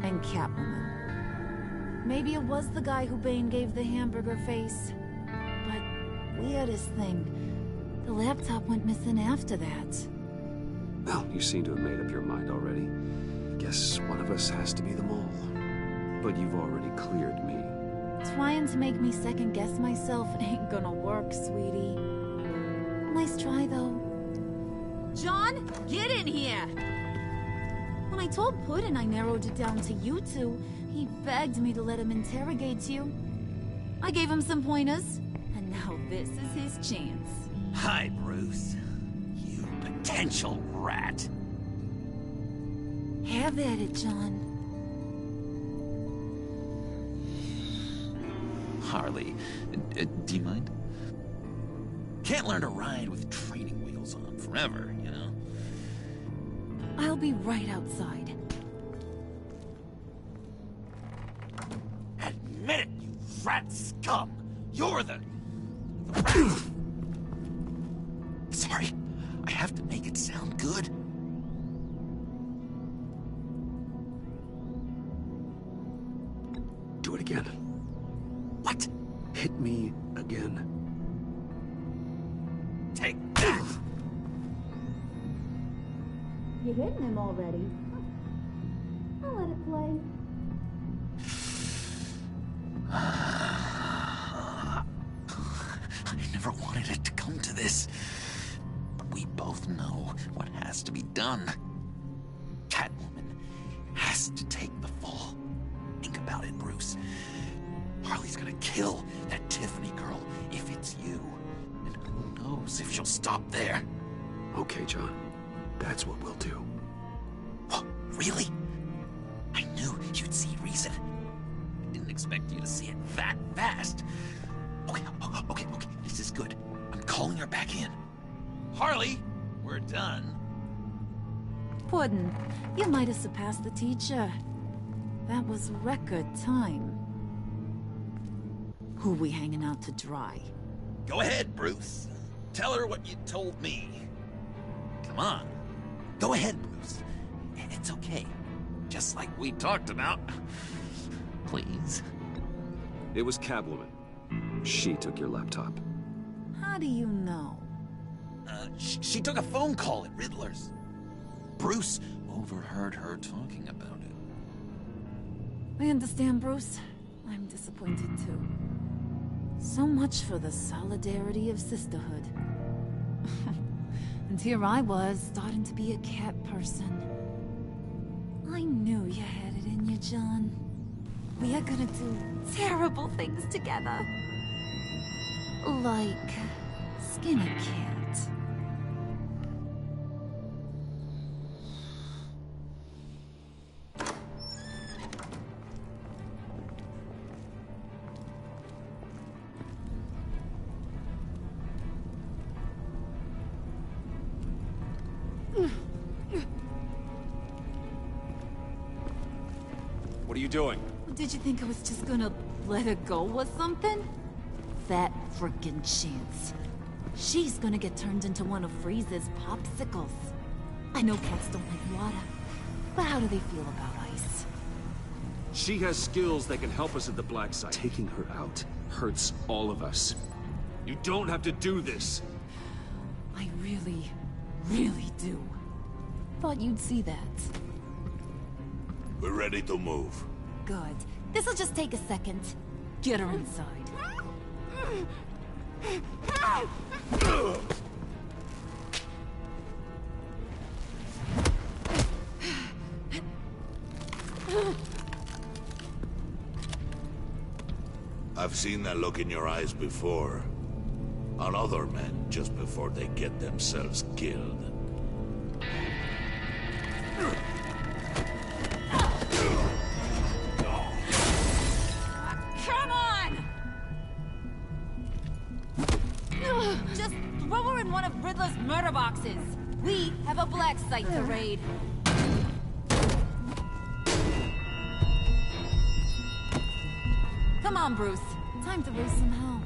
Speaker 4: And Catwoman. Maybe it was the guy who Bane gave the hamburger face. But weirdest thing, the laptop went missing after that.
Speaker 2: Well, you seem to have made up your mind already. Guess one of us has to be the mole. But you've already cleared me.
Speaker 4: Trying to make me second-guess myself ain't gonna work, sweetie. Nice try, though. John, get in here! When I told Puddin' I narrowed it down to you two, he begged me to let him interrogate you. I gave him some pointers, and now this is his chance.
Speaker 13: Hi, Bruce. You potential rat.
Speaker 4: Have at it, John.
Speaker 13: Harley, do you mind? Can't learn to ride with training wheels on forever, you know?
Speaker 4: I'll be right outside.
Speaker 13: Admit it, you rat scum! You're the rat! Sorry, I have to make it sound good.
Speaker 2: Do it again.
Speaker 13: What?
Speaker 2: Hit me again.
Speaker 13: Take that!
Speaker 4: You hitting him already? I'll let it play.
Speaker 13: I never wanted it to come to this. But we both know what has to be done. Catwoman has to take the fall. Think about it, Bruce. Harley's gonna kill that Tiffany girl if it's you. And who knows if she'll stop there.
Speaker 2: Okay, John. That's what we'll do.
Speaker 13: Oh, really? I knew you'd see reason. I didn't expect you to see it that fast. Okay. This is good. I'm calling her back in. Harley, we're done.
Speaker 4: Puddin', you might have surpassed the teacher. That was record time. Who we hanging out to dry?
Speaker 13: Go ahead, Bruce. Tell her what you told me. Come on. Go ahead, Bruce. It's okay. Just like we talked about. Please.
Speaker 2: It was Catwoman. She took your laptop.
Speaker 4: How do you know?
Speaker 13: She took a phone call at Riddler's. Bruce overheard her talking about it.
Speaker 4: I understand, Bruce. I'm disappointed too. So much for the solidarity of sisterhood. And here I was, starting to be a cat person. I knew you had it in you, John. We are gonna do terrible things together. Like skin a cat.
Speaker 2: What are you doing?
Speaker 4: Did you think I was just gonna let her go or something? That frickin' chance. She's gonna get turned into one of Freeze's popsicles. I know cats don't like water, but how do they feel about ice?
Speaker 2: She has skills that can help us at the black site. Taking her out hurts all of us. You don't have to do this.
Speaker 4: I really, really do. Thought you'd see that.
Speaker 17: We're ready to move.
Speaker 4: Good. This'll just take a second. Get her inside.
Speaker 17: I've seen that look in your eyes before. On other men, just before they get themselves killed.
Speaker 4: Come on! Just throw her in one of Riddler's murder boxes. We have a black site to raid. Come on, Bruce. Time to raise some hell.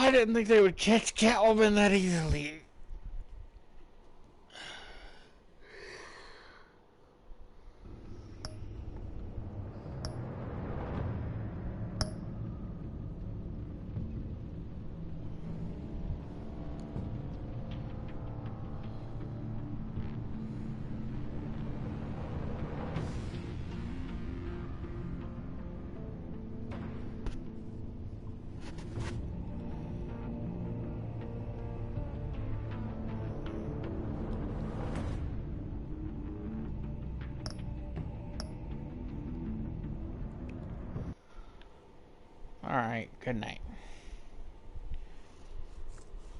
Speaker 1: I didn't think they would catch Catwoman that easily. Alright, good night.